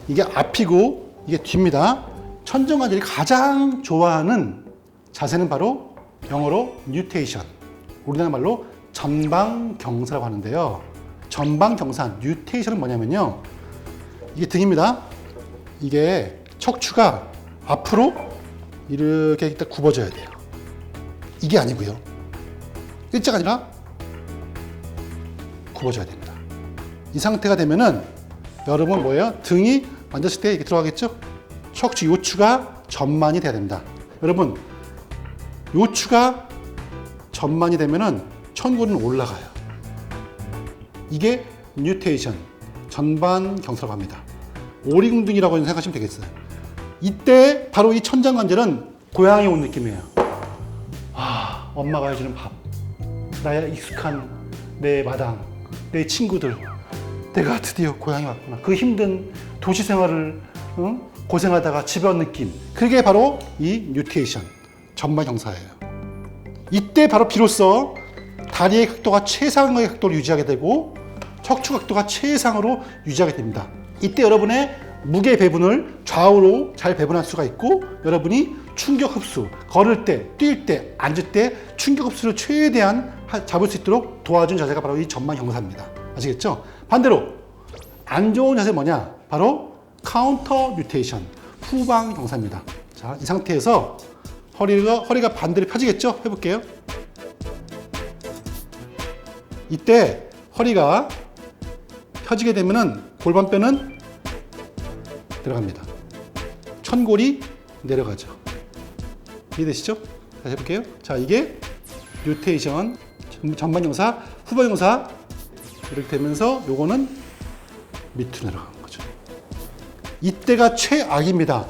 이게 앞이고 이게 뒤입니다. 천정관절이 가장 좋아하는 자세는 바로 영어로 뉴테이션, 우리나라 말로 전방경사라고 하는데요. 전방경사, 뉴테이션은 뭐냐면요, 이게 등입니다. 이게 척추가 앞으로 이렇게 일단 굽어져야 돼요. 이게 아니고요. 일자가 아니라 굽어져야 됩니다. 이 상태가 되면은 여러분 뭐예요? 등이 앉았을 때 이렇게 들어가겠죠? 척추 요추가 전만이 돼야 됩니다. 여러분, 요추가 전만이 되면은 천골은 올라가요. 이게 뉴테이션, 전반 경사라고 합니다. 오리궁둥이라고 생각하시면 되겠어요. 이때 바로 이 천장관절은 고향에 온 느낌이에요. 아, 엄마가 해주는 밥, 나의 익숙한 내 마당, 내 친구들, 내가 드디어 고향에 왔구나. 그 힘든 도시 생활을 고생하다가 집에 온 느낌, 그게 바로 이 뉴테이션, 전반 경사예요. 이때 바로 비로소 다리의 각도가 최상의 각도를 유지하게 되고 척추 각도가 최상으로 유지하게 됩니다. 이때 여러분의 무게 배분을 좌우로 잘 배분할 수가 있고 여러분이 충격 흡수, 걸을 때, 뛸 때, 앉을 때 충격 흡수를 최대한 잡을 수 있도록 도와준 자세가 바로 이 전반 경사입니다. 아시겠죠? 반대로 안 좋은 자세 뭐냐? 바로 카운터 뉴테이션, 후방 경사입니다. 자, 이 상태에서 허리가 반대로 펴지겠죠? 해볼게요. 이때 허리가 펴지게 되면은 골반뼈는 들어갑니다. 천골이 내려가죠. 이해되시죠? 다시 해볼게요. 자, 이게 뉴테이션, 전반 경사, 후방 경사 이렇게 되면서 요거는 밑으로 내려가는 거죠. 이때가 최악입니다.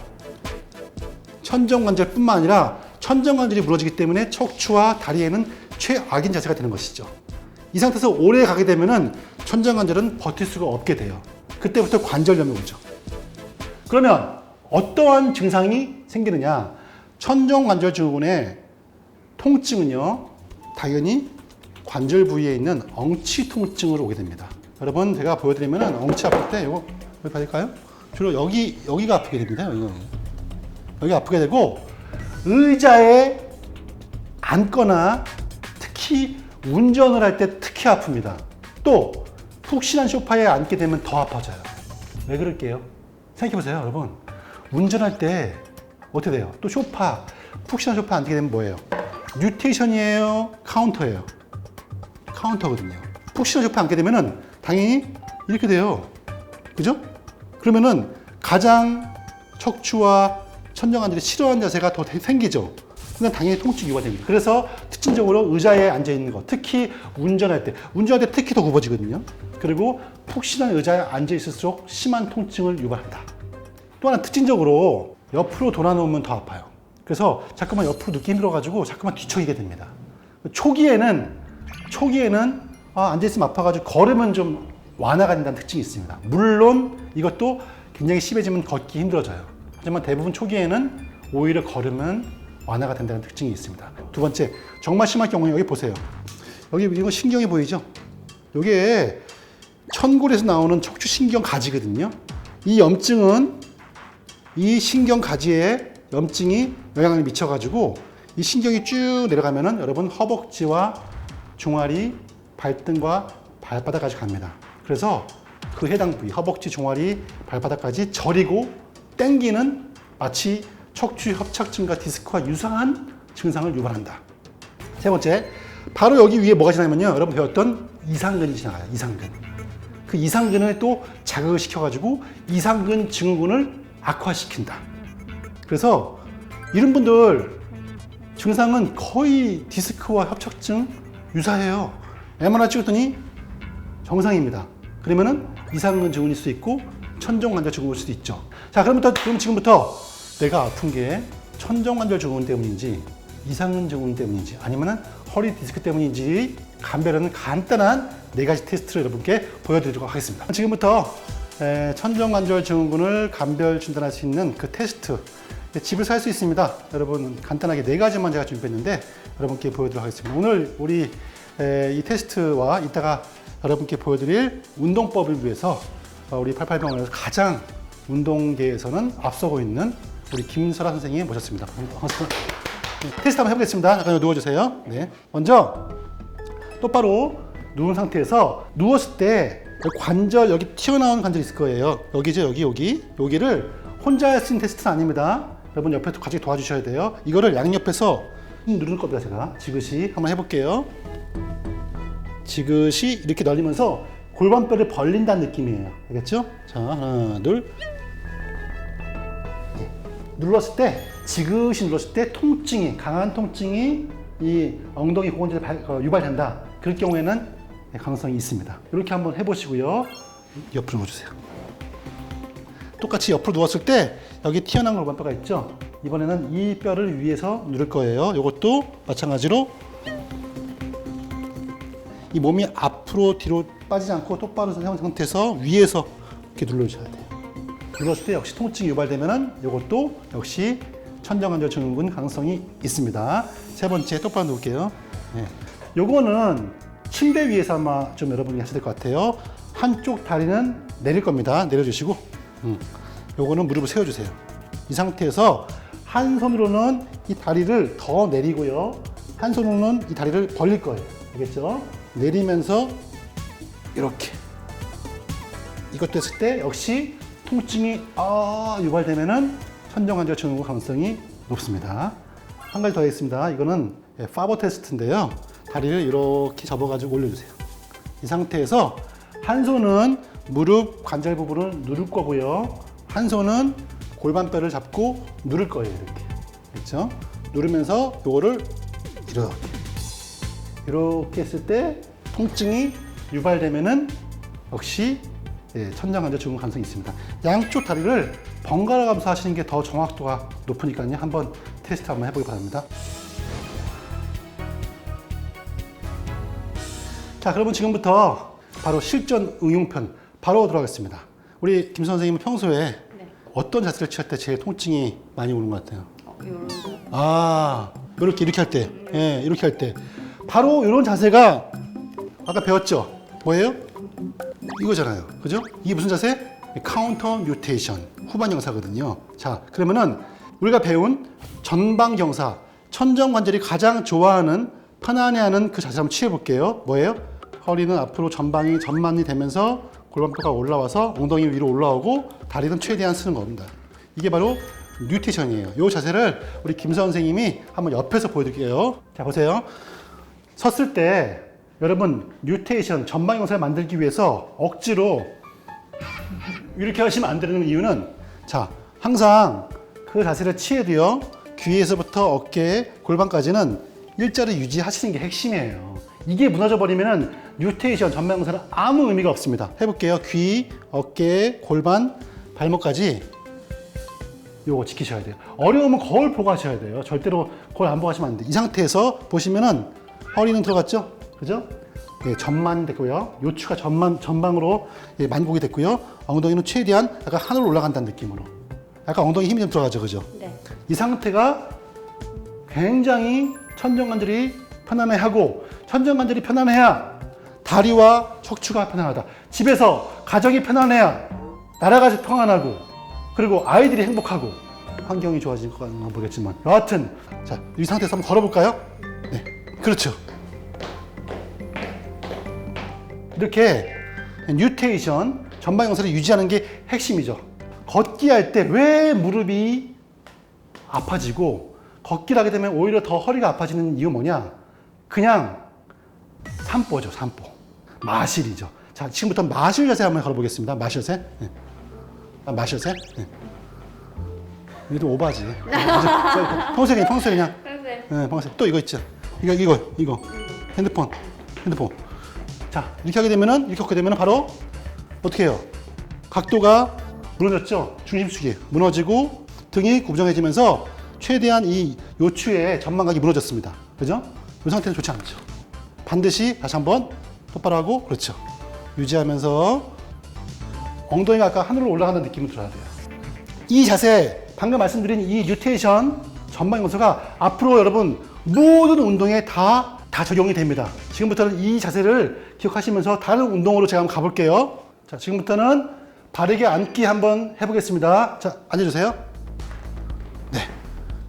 천정관절뿐만 아니라 천정관절이 무너지기 때문에 척추와 다리에는 최악인 자세가 되는 것이죠. 이 상태에서 오래 가게 되면은 천정관절은 버틸 수가 없게 돼요. 그때부터 관절염이 오죠. 그러면 어떠한 증상이 생기느냐? 천정관절 증후군의 통증은요, 당연히 관절 부위에 있는 엉치 통증으로 오게 됩니다. 여러분, 제가 보여드리면은 엉치 아플 때 이거 여기 받을까요? 주로 여기가 아프게 됩니다. 여기 아프게 되고 의자에 앉거나 특히 운전을 할 때 특히 아픕니다. 또 푹신한 소파에 앉게 되면 더 아파져요. 왜 그럴게요? 생각해보세요, 여러분. 운전할 때 어떻게 돼요? 또 푹신한 소파에 앉게 되면 뭐예요? 뉴테이션이에요? 카운터예요? 카운터거든요. 푹신한 소파에 앉게 되면은 당연히 이렇게 돼요. 그죠? 그러면은 가장 척추와 천정관절이 싫어하는 자세가 더 생기죠. 그러면 당연히 통증이 유발됩니다. 그래서 특징적으로 의자에 앉아 있는 것, 특히 운전할 때 특히 더 굽어지거든요. 그리고 푹신한 의자에 앉아 있을수록 심한 통증을 유발한다. 또 하나 특징적으로 옆으로 돌아놓으면 더 아파요. 그래서 자꾸만 옆으로 눕기 힘들어가지고 자꾸만 뒤척이게 됩니다. 초기에는 앉아있으면 아파가지고 걸으면 좀 완화가 된다는 특징이 있습니다. 물론 이것도 굉장히 심해지면 걷기 힘들어져요. 하지만 대부분 초기에는 오히려 걸으면 완화가 된다는 특징이 있습니다. 두 번째, 정말 심할 경우에 여기 보세요. 여기 이거 신경이 보이죠? 이게 천골에서 나오는 척추신경 가지거든요. 이 염증은 이 신경 가지에 염증이 영향을 미쳐가지고 이 신경이 쭉 내려가면은 여러분 허벅지와 종아리, 발등과 발바닥까지 갑니다. 그래서 그 해당 부위, 허벅지, 종아리, 발바닥까지 저리고 땡기는 마치 척추 협착증과 디스크와 유사한 증상을 유발한다. 세 번째, 바로 여기 위에 뭐가 지나면요, 여러분 배웠던 이상근이 지나가요. 이상근. 그 이상근을 또 자극을 시켜가지고 이상근 증후군을 악화시킨다. 그래서 이런 분들 증상은 거의 디스크와 협착증 유사해요. MRI 찍었더니 정상입니다. 그러면은 이상근 증후군일 수도 있고 천정관절 증후군일 수도 있죠. 자, 그럼 지금부터 내가 아픈 게 천정관절 증후군 때문인지 이상근 증후군 때문인지 아니면은 허리 디스크 때문인지 감별하는 간단한 4가지 테스트를 여러분께 보여드리도록 하겠습니다. 지금부터 천정관절 증후군을 감별 진단할 수 있는 그 테스트, 집에서 할 수 있습니다. 여러분 간단하게 4가지만 제가 준비했는데 여러분께 보여드리도록 하겠습니다. 오늘 우리 이 테스트와 이따가 여러분께 보여드릴 운동법을 위해서 우리 88병원에서 가장 운동계에서는 앞서고 있는 우리 김설아 선생님 모셨습니다. 테스트 한번 해보겠습니다. 잠깐 누워주세요. 네. 먼저 똑바로 누운 상태에서 누웠을 때 관절, 여기 튀어나온 관절이 있을 거예요. 여기죠, 여기를 혼자 할 수 있는 테스트는 아닙니다. 여러분 옆에서 같이 도와주셔야 돼요. 이거를 양옆에서 누르는 겁니다. 제가 지그시 한번 해볼게요. 지그시 이렇게 날리면서 골반뼈를 벌린다는 느낌이에요. 알겠죠? 자, 하나, 둘. 눌렀을 때, 지그시 눌렀을 때 통증이, 강한 통증이 이 엉덩이 고관절에 유발된다. 그럴 경우에는 가능성이 있습니다. 이렇게 한번 해보시고요. 옆으로 누워주세요. 똑같이 옆으로 누웠을 때 여기 튀어나온 골반뼈가 있죠? 이번에는 이 뼈를 위에서 누를 거예요. 이것도 마찬가지로 이 몸이 앞으로 뒤로 빠지지 않고 똑바로 선 상태에서 위에서 이렇게 눌러주셔야 돼요. 눌렀을 때 역시 통증이 유발되면은 이것도 역시 천정관절 증후군 가능성이 있습니다. 세 번째 똑바로 누울게요. 네. 요거는 침대 위에서 아마 좀 여러분이 하셔야 될 것 같아요. 한쪽 다리는 내릴 겁니다. 내려주시고 요거는 무릎을 세워주세요. 이 상태에서 한 손으로는 이 다리를 더 내리고요. 한 손으로는 이 다리를 벌릴 거예요. 알겠죠? 내리면서 이렇게 이것도 했을 때 역시 통증이 유발되면은 천정관절 증후군 가능성이 높습니다. 한 가지 더 있습니다. 이거는 파버 테스트인데요. 다리를 이렇게 접어가지고 올려주세요. 이 상태에서 한 손은 무릎 관절 부분을 누를 거고요. 한 손은 골반뼈를 잡고 누를 거예요. 이렇게. 그렇죠? 누르면서 이거를 이렇게 했을 때 통증이 유발되면은 역시 천정관절 증후군 가능성이 있습니다. 양쪽 다리를 번갈아 가면서 하시는 게 더 정확도가 높으니까요. 한번 테스트 한번 해보기 바랍니다. 자, 그러면 지금부터 바로 실전 응용편 바로 들어가겠습니다. 우리 김 선생님은 평소에 어떤 자세를 취할 때 제일 통증이 많이 오는 것 같아요? 이렇게 할 때, 이렇게 할 때. 바로 이런 자세가 아까 배웠죠? 뭐예요? 이거잖아요. 그죠? 이게 무슨 자세? 카운터 뉴테이션. 후반 경사거든요. 자, 그러면은 우리가 배운 전방 경사, 천정관절이 가장 좋아하는, 편안해하는 그 자세 한번 취해볼게요. 뭐예요? 허리는 앞으로 전만이 되면서 골반뼈가 올라와서 엉덩이 위로 올라오고 다리는 최대한 쓰는 겁니다. 이게 바로 뉴테이션이에요. 이 자세를 우리 김 선생님이 한번 옆에서 보여드릴게요. 자, 보세요. 섰을 때 여러분 뉴테이션 전방 경사를 만들기 위해서 억지로 이렇게 하시면 안 되는 이유는 자, 항상 그 자세를 취해도요. 귀에서부터 어깨, 골반까지는 일자를 유지하시는 게 핵심이에요. 이게 무너져 버리면은 뉴테이션 전방 경사는 아무 의미가 없습니다. 해볼게요. 귀, 어깨, 골반, 발목까지 요거 지키셔야 돼요. 어려우면 거울 보고 하셔야 돼요. 절대로 거울 안 보고 하시면 안 돼요. 이 상태에서 보시면은 허리는 들어갔죠? 그죠? 전만 됐고요. 요추가 전방으로 만곡이 됐고요. 엉덩이는 최대한 약간 하늘로 올라간다는 느낌으로. 약간 엉덩이 힘이 좀 들어가죠. 그죠? 네. 이 상태가 굉장히 천정관절이 편안해하고 천정관절이 편안해야 다리와 척추가 편안하다. 집에서 가정이 편안해야 나라가 평안하고 그리고 아이들이 행복하고 환경이 좋아질 것 같은 건 모르겠지만 여하튼 자, 이 상태에서 한번 걸어볼까요? 네, 그렇죠. 이렇게 뉴테이션 전방 경사를 유지하는 게 핵심이죠. 걷기 할 때 왜 무릎이 아파지고 걷기를 하게 되면 오히려 더 허리가 아파지는 이유 뭐냐? 그냥 산보죠, 산보. 마실이죠. 자, 지금부터 마실 자세 한번 걸어보겠습니다. 마실 자세. 네. 마실 자세. 네. 이거 오바지. 평소에 그냥. 네, 평소에. 또 이거 있죠. 이거. 핸드폰. 자, 이렇게 하게 되면은 바로 어떻게 해요? 각도가 무너졌죠? 중심축이 무너지고 등이 구부정해지면서 최대한 이 요추의 전망각이 무너졌습니다. 그죠? 이 상태는 좋지 않죠. 반드시 다시 한번 똑바로 하고 그렇죠. 유지하면서 엉덩이가 아까 하늘로 올라가는 느낌을 들어야 돼요. 이 자세, 방금 말씀드린 이 뉴테이션 전방 경사가 앞으로 여러분 모든 운동에 다 적용이 됩니다. 지금부터는 이 자세를 기억하시면서 다른 운동으로 제가 한번 가볼게요. 자, 지금부터는 바르게 앉기 한번 해보겠습니다. 자, 앉아주세요. 네,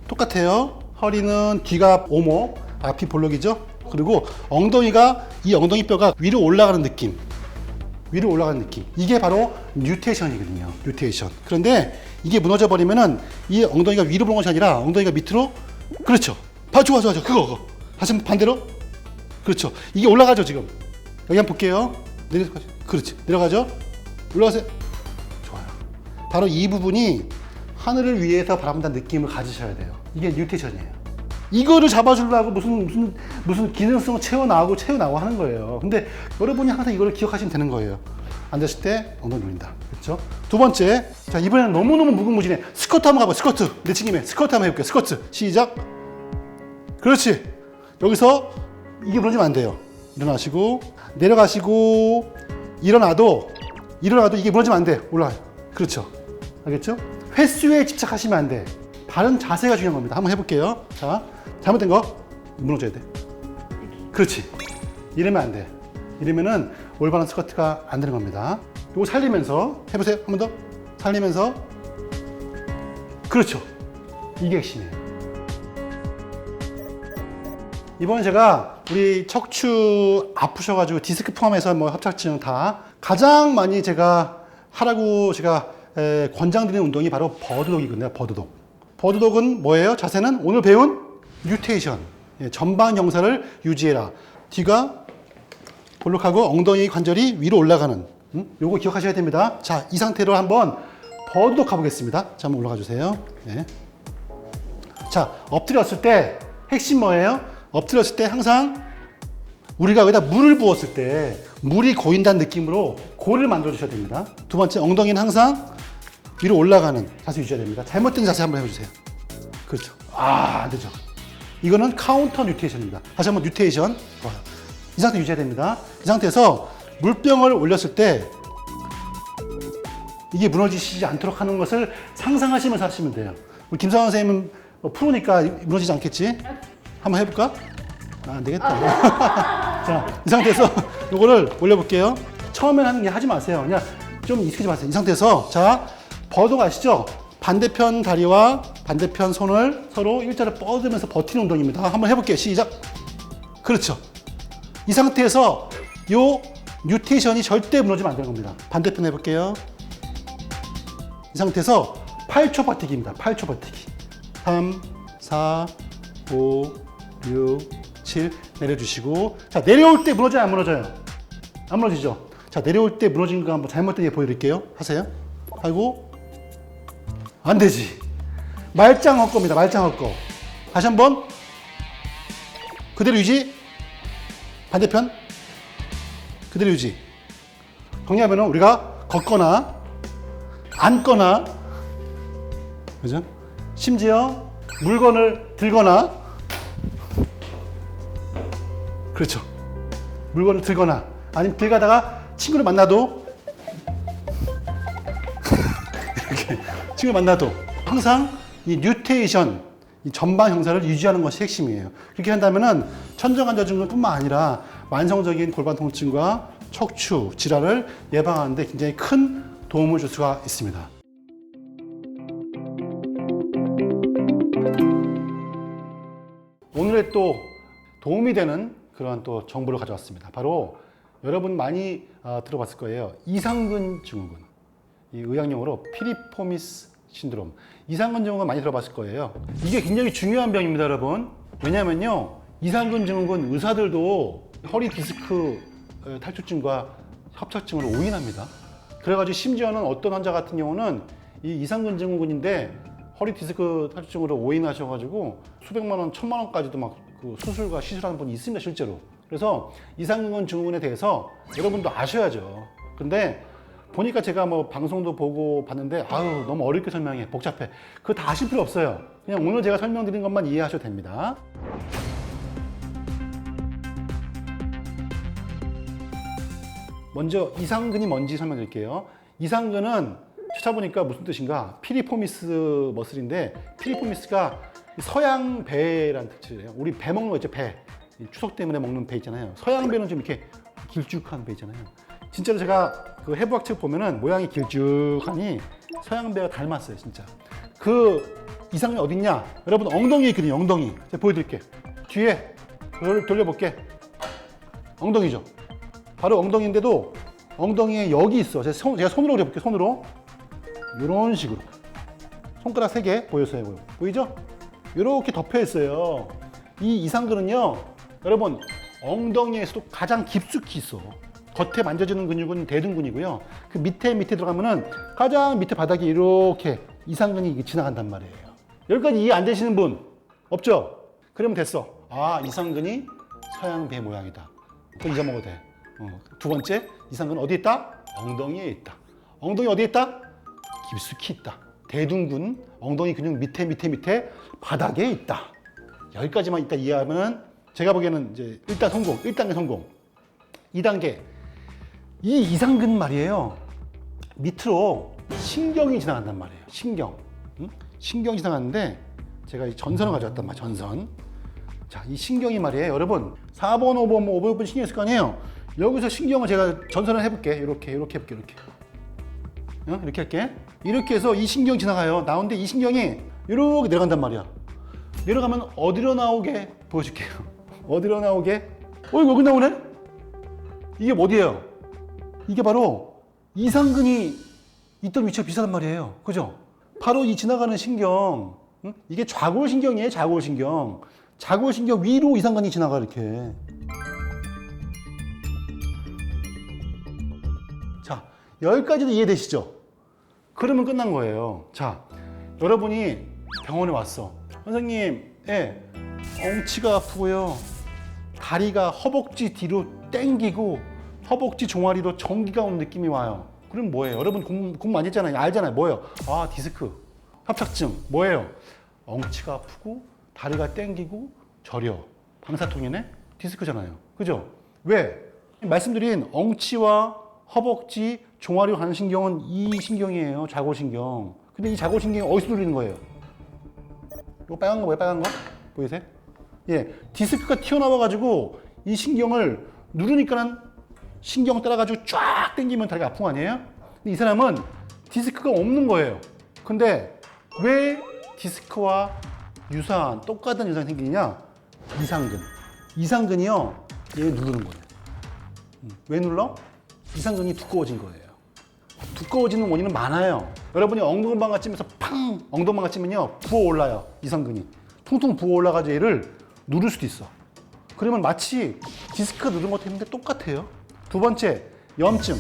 똑같아요. 허리는 뒤가 오목, 앞이 볼록이죠. 그리고 엉덩이가 이 엉덩이 뼈가 위로 올라가는 느낌. 이게 바로 뉴테이션이거든요. 뉴테이션. 그런데 이게 무너져 버리면은 이 엉덩이가 위로 보는 것이 아니라 엉덩이가 밑으로. 그렇죠. 좋아. 그거. 다시 한번 반대로. 그렇죠. 이게 올라가죠, 지금. 여기 한번 볼게요. 그렇지. 내려가죠. 올라가세요. 좋아요. 바로 이 부분이 하늘을 위에서 바라본다는 느낌을 가지셔야 돼요. 이게 뉴테이션이에요. 이거를 잡아주려고 무슨 기능성을 채워나오고 하는 거예요. 근데 여러분이 항상 이걸 기억하시면 되는 거예요. 앉았을 때 엉덩이 눌린다. 그렇죠? 두 번째, 자 이번에는 너무너무 무궁무진해. 스쿼트 한번 가봐. 스쿼트. 내치김에 스쿼트 한번 해볼게요. 스쿼트. 시작. 그렇지. 여기서 이게 무너지면 안 돼요. 일어나시고 내려가시고 일어나도 이게 무너지면 안 돼. 올라가요. 그렇죠. 알겠죠? 횟수에 집착하시면 안 돼. 바른 자세가 중요한 겁니다. 한번 해볼게요. 자, 잘못된 거 무너져야 돼. 그렇지. 이러면 안 돼. 이러면은 올바른 스쿼트가 안 되는 겁니다. 이거 살리면서 해보세요. 한 번 더. 살리면서. 그렇죠. 이게 핵심이에요. 이번에 제가 우리 척추 아프셔가지고 디스크 포함해서 뭐 협착증 다 가장 많이 하라고 권장드리는 운동이 바로 버드독이거든요. 버드독은 뭐예요? 자세는 오늘 배운 뉴테이션. 전방 경사를 유지해라. 뒤가 볼록하고 엉덩이 관절이 위로 올라가는. 요거 기억하셔야 됩니다. 자, 이 상태로 한번 버드독 가보겠습니다. 자, 한번 올라가 주세요. 네. 자, 엎드렸을 때 핵심 뭐예요? 엎드렸을 때 항상 우리가 여기다 물을 부었을 때 물이 고인다는 느낌으로 골을 만들어 주셔야 됩니다. 두 번째, 엉덩이는 항상 위로 올라가는 자세 유지해야 됩니다. 잘못된 자세 한번 해주세요. 그렇죠. 안 되죠. 이거는 카운터 뉴테이션입니다. 다시 한번 뉴테이션. 좋아요. 이 상태 유지해야 됩니다. 이 상태에서 물병을 올렸을 때 이게 무너지지 않도록 하는 것을 상상하시면서 하시면 돼요. 우리 김성환 선생님은 프로니까 무너지지 않겠지? 한번 해볼까? 안 되겠다. 자, 이 상태에서 이거를 올려볼게요. 처음엔 하는 게 하지 마세요. 그냥 좀 익숙해지 마세요. 이 상태에서 자, 버독 아시죠? 반대편 다리와 반대편 손을 서로 일자로 뻗으면서 버티는 운동입니다. 한번 해볼게요. 시작. 그렇죠. 이 상태에서 요 뉴테이션이 절대 무너지면 안 되는 겁니다. 반대편 해볼게요. 이 상태에서 8초 버티기입니다. 8초 버티기. 3, 4, 5, 6, 7 내려주시고, 자 내려올 때 무너져요, 안 무너져요? 안 무너지죠? 자 내려올 때 무너진 거 한번 잘못된 게 보여드릴게요. 하세요. 하고 안 되지. 말짱 헛거입니다. 말짱 헛거. 다시 한번 그대로 유지. 반대편 그대로 유지. 정리하면 우리가 걷거나 앉거나, 그죠? 심지어 물건을 들거나, 그렇죠. 물건을 들거나, 아니면 길 가다가 친구를 만나도, 이렇게 친구를 만나도 항상 이 뉴테이션, 이 전방 형사를 유지하는 것이 핵심이에요. 그렇게 한다면은 천정관절증뿐만 아니라 만성적인 골반 통증과 척추 질환을 예방하는데 굉장히 큰 도움을 줄 수가 있습니다. 오늘의 또 도움이 되는 그런 또 정보를 가져왔습니다. 바로 여러분 많이 들어봤을 거예요. 이상근 증후군. 이 의학용어로 피리포미스 신드롬. 이상근 증후군 많이 들어봤을 거예요. 이게 굉장히 중요한 병입니다, 여러분. 왜냐면요, 이상근 증후군 의사들도 허리 디스크 탈출증과 협착증을 오인합니다. 그래가지고 심지어는 어떤 환자 같은 경우는 이 이상근 증후군인데 허리 디스크 탈출증으로 오인하셔가지고 수백만 원, 천만 원까지도 막 그 수술과 시술하는 분이 있습니다, 실제로. 그래서 이상근 증후군에 대해서 여러분도 아셔야죠. 근데 보니까 제가 뭐 방송도 보고 봤는데 아유 너무 어렵게 설명해, 복잡해. 그거 다 아실 필요 없어요. 그냥 오늘 제가 설명드린 것만 이해하셔도 됩니다. 먼저 이상근이 뭔지 설명드릴게요. 이상근은 찾아보니까 무슨 뜻인가? 피리포미스 머슬인데, 피리포미스가 서양 배라는 특징이에요. 우리 배 먹는 거 있죠, 배. 추석 때문에 먹는 배 있잖아요. 서양 배는 좀 이렇게 길쭉한 배 있잖아요. 진짜로 제가 그 해부학책 보면은 모양이 길쭉하니 서양 배가 닮았어요, 진짜. 그 이상근이 어딨냐? 여러분 엉덩이에 있거든요, 엉덩이. 제가 보여드릴게요. 뒤에 돌려볼게. 엉덩이죠. 바로 엉덩이인데도 엉덩이에 여기 있어. 제가 손으로 그려볼게요. 손으로 이런 식으로 손가락 3개 보였어요. 보이죠? 이렇게 덮여 있어요. 이 이상근은요, 여러분 엉덩이에서도 가장 깊숙이 있어. 겉에 만져지는 근육은 대둔근이고요. 그 밑에 들어가면은 가장 밑에 바닥이 이렇게 이상근이 이게 지나간단 말이에요. 여기까지 이해 안 되시는 분 없죠? 그러면 됐어. 아, 이상근이 서양 배 모양이다. 그거 잊어먹어도 돼. 두 번째, 이상근은 어디 있다? 엉덩이에 있다. 엉덩이 어디에 있다? 깊숙이 있다. 대둔근 엉덩이 근육 밑에 바닥에 있다. 여기까지만 이따 이해하면은 제가 보기에는 이제 일단 성공, 1단계 성공. 2단계. 이 이상근 말이에요. 밑으로 신경이 지나간단 말이에요. 신경. 응? 신경이 지나가는데 제가 이 전선을 가져왔단 말이에요. 전선. 자, 이 신경이 말이에요. 여러분, 4번, 5번, 5번 신경 있을 거 아니에요? 여기서 신경을 제가 전선을 해볼게. 이렇게 해볼게. 이렇게 할게. 이렇게 해서 이 신경 지나가요. 나오는데 이 신경이 이렇게 내려간단 말이야. 내려가면 어디로 나오게 보여줄게요. 어디로 나오게? 이거 여기 나오네? 이게 어디예요? 이게 바로 이상근이 있던 위치와 비슷한 말이에요. 그죠? 바로 이 지나가는 신경. 응? 이게 좌골신경이에요. 좌골신경. 좌골신경 위로 이상근이 지나가 이렇게. 자, 여기까지도 이해되시죠? 그러면 끝난 거예요. 자, 여러분이 병원에 왔어. 선생님, 엉치가 아프고요. 다리가 허벅지 뒤로 땡기고 허벅지 종아리로 전기가 오는 느낌이 와요. 그럼 뭐예요? 여러분 공부 많이 했잖아요. 알잖아요. 뭐예요? 아, 디스크, 협착증. 뭐예요? 엉치가 아프고 다리가 땡기고 저려. 방사통이네? 디스크잖아요. 그죠? 왜? 말씀드린 엉치와 허벅지, 종아리로 가는 신경은 이 신경이에요. 좌골신경. 근데 이 좌골신경이 어디서 누리는 거예요? 이거 빨간 거 뭐예요? 빨간 거? 보이세요? 예, 디스크가 튀어나와가지고 이 신경을 누르니까는 신경 따라가지고 쫙 당기면 다리가 아픈 거 아니에요? 근데 이 사람은 디스크가 없는 거예요. 근데 왜 디스크와 유사한, 똑같은 증상이 생기냐? 이상근. 이상근이요, 얘 누르는 거예요. 왜 눌러? 이상근이 두꺼워진 거예요. 두꺼워지는 원인은 많아요. 여러분이 엉덩방아 찌면서 팡! 엉덩방아 찌면요, 부어올라요. 이상근이. 퉁퉁 부어올라가지고 얘를 누를 수도 있어. 그러면 마치 디스크가 누른 것도 했는데 똑같아요. 두 번째, 염증.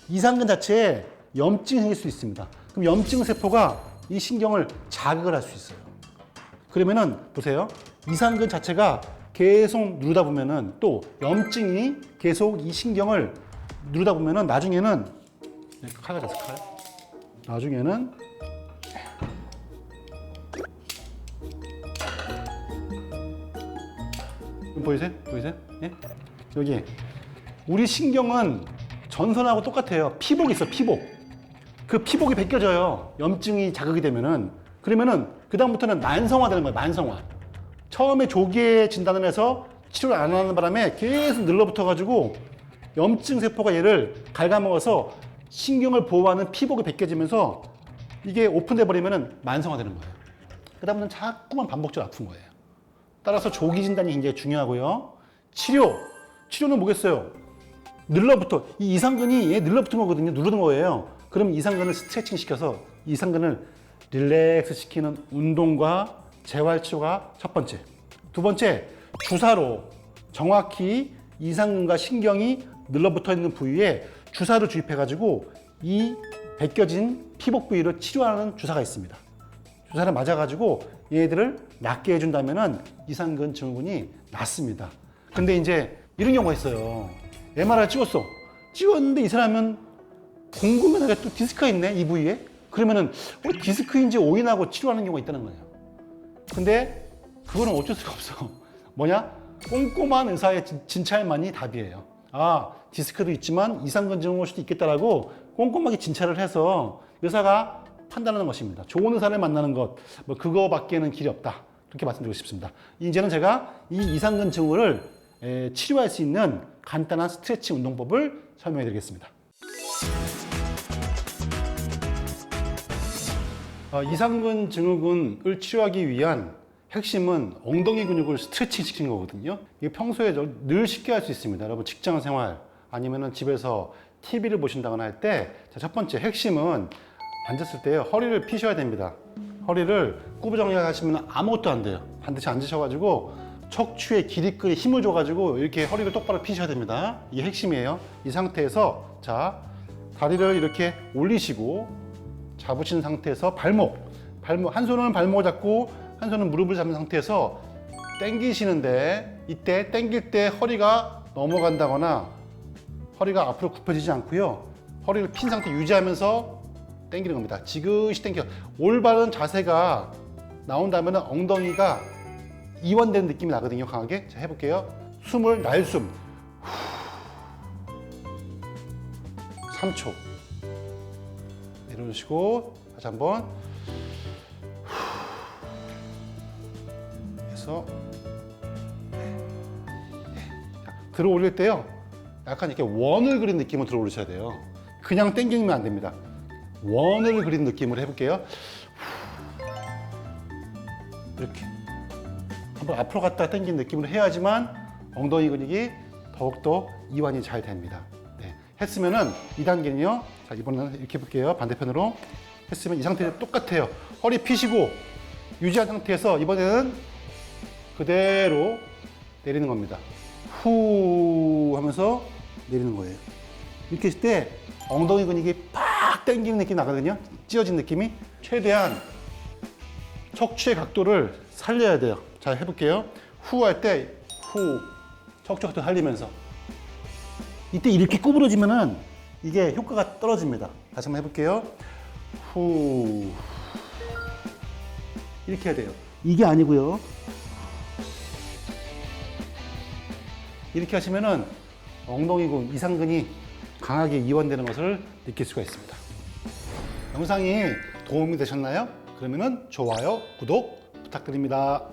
이상근 자체에 염증이 생길 수 있습니다. 그럼 염증 세포가 이 신경을 자극을 할 수 있어요. 그러면은 보세요. 이상근 자체가 계속 누르다 보면은 또 염증이 계속 이 신경을 누르다 보면은 나중에는 칼 가져왔어, 칼. 나중에는 보이세요? 보이세요? 예? 여기 우리 신경은 전선하고 똑같아요. 피복이 있어, 피복. 그 피복이 벗겨져요. 염증이 자극이 되면은. 그러면은 그다음부터는 만성화되는 거예요. 만성화. 처음에 조기에 진단을 해서 치료를 안 하는 바람에 계속 늘러붙어가지고 염증 세포가 얘를 갉아먹어서 신경을 보호하는 피복이 벗겨지면서 이게 오픈돼 버리면은 만성화되는 거예요. 그다음부터는 자꾸만 반복적으로 아픈 거예요. 따라서 조기 진단이 굉장히 중요하고요. 치료는 뭐겠어요? 늘러붙어. 이 이상근이 얘 늘러붙은 거거든요. 누르는 거예요. 그럼 이상근을 스트레칭 시켜서 이상근을 릴렉스 시키는 운동과 재활 치료가 첫 번째. 두 번째, 주사로 정확히 이상근과 신경이 늘러붙어 있는 부위에 주사를 주입해가지고 이 벗겨진 피복 부위를 치료하는 주사가 있습니다. 주사를 맞아가지고 얘들을 낫게 해준다면은 이상근 증후군이 낫습니다. 근데 이제 이런 경우가 있어요. MRI 찍었어. 찍었는데 이 사람은 궁금하게 또 디스크가 있네, 이 부위에. 그러면은 디스크인지 오인하고 치료하는 경우가 있다는 거예요. 근데 그거는 어쩔 수가 없어. 뭐냐? 꼼꼼한 의사의 진찰만이 답이에요. 아, 디스크도 있지만 이상근 증후군 올 수도 있겠다라고 꼼꼼하게 진찰을 해서 의사가 판단하는 것입니다. 좋은 의사를 만나는 것, 뭐 그거밖에는 길이 없다. 그렇게 말씀드리고 싶습니다. 이제는 제가 이 이상근 증후를 치료할 수 있는 간단한 스트레칭 운동법을 설명해 드리겠습니다. 이상근 증후군을 치료하기 위한 핵심은 엉덩이 근육을 스트레칭 시키는 거거든요. 이게 평소에 늘 쉽게 할 수 있습니다. 여러분 직장 생활 아니면 집에서 TV를 보신다거나 할 때 첫 번째 핵심은 앉았을 때 허리를 펴셔야 됩니다. 허리를 구부정하게 하시면 아무것도 안 돼요. 반드시 앉으셔가지고 척추에 기립근에 힘을 줘가지고 이렇게 허리를 똑바로 펴셔야 됩니다. 이게 핵심이에요. 이 상태에서 자, 다리를 이렇게 올리시고 잡으신 상태에서 발목 한 손은 발목을 잡고 한 손은 무릎을 잡는 상태에서 당기시는데, 이때 당길 때 허리가 넘어간다거나 허리가 앞으로 굽혀지지 않고요. 허리를 핀 상태 유지하면서 당기는 겁니다. 지그시 당겨. 올바른 자세가 나온다면 엉덩이가 이완되는 느낌이 나거든요. 강하게. 자, 해볼게요. 숨을 날숨. 3초. 내려주시고 다시 한번. 해서 들어 올릴 때요. 약간 이렇게 원을 그린 느낌으로 들어 올리셔야 돼요. 그냥 당기면 안 됩니다. 원을 그린 느낌으로 해볼게요. 이렇게 한번 앞으로 갔다 당긴 느낌으로 해야지만 엉덩이 근육이 더욱더 이완이 잘 됩니다. 네. 했으면은 2단계는요. 자, 이번에는 이렇게 해볼게요. 반대편으로 했으면 이 상태로 똑같아요. 허리 피시고 유지한 상태에서 이번에는 그대로 내리는 겁니다. 후 하면서 내리는 거예요. 이렇게 했을 때 엉덩이 근육이 팍 당기는 느낌이 나거든요. 찢어진 느낌이. 최대한 척추의 각도를 살려야 돼요. 자, 해볼게요. 후 할 때 후, 척추 각도 살리면서. 이때 이렇게 구부러지면은 이게 효과가 떨어집니다. 다시 한번 해볼게요. 후. 이렇게 해야 돼요. 이게 아니고요. 이렇게 하시면은 엉덩이근, 이상근이 강하게 이완되는 것을 느낄 수가 있습니다. 영상이 도움이 되셨나요? 그러면은 좋아요, 구독 부탁드립니다.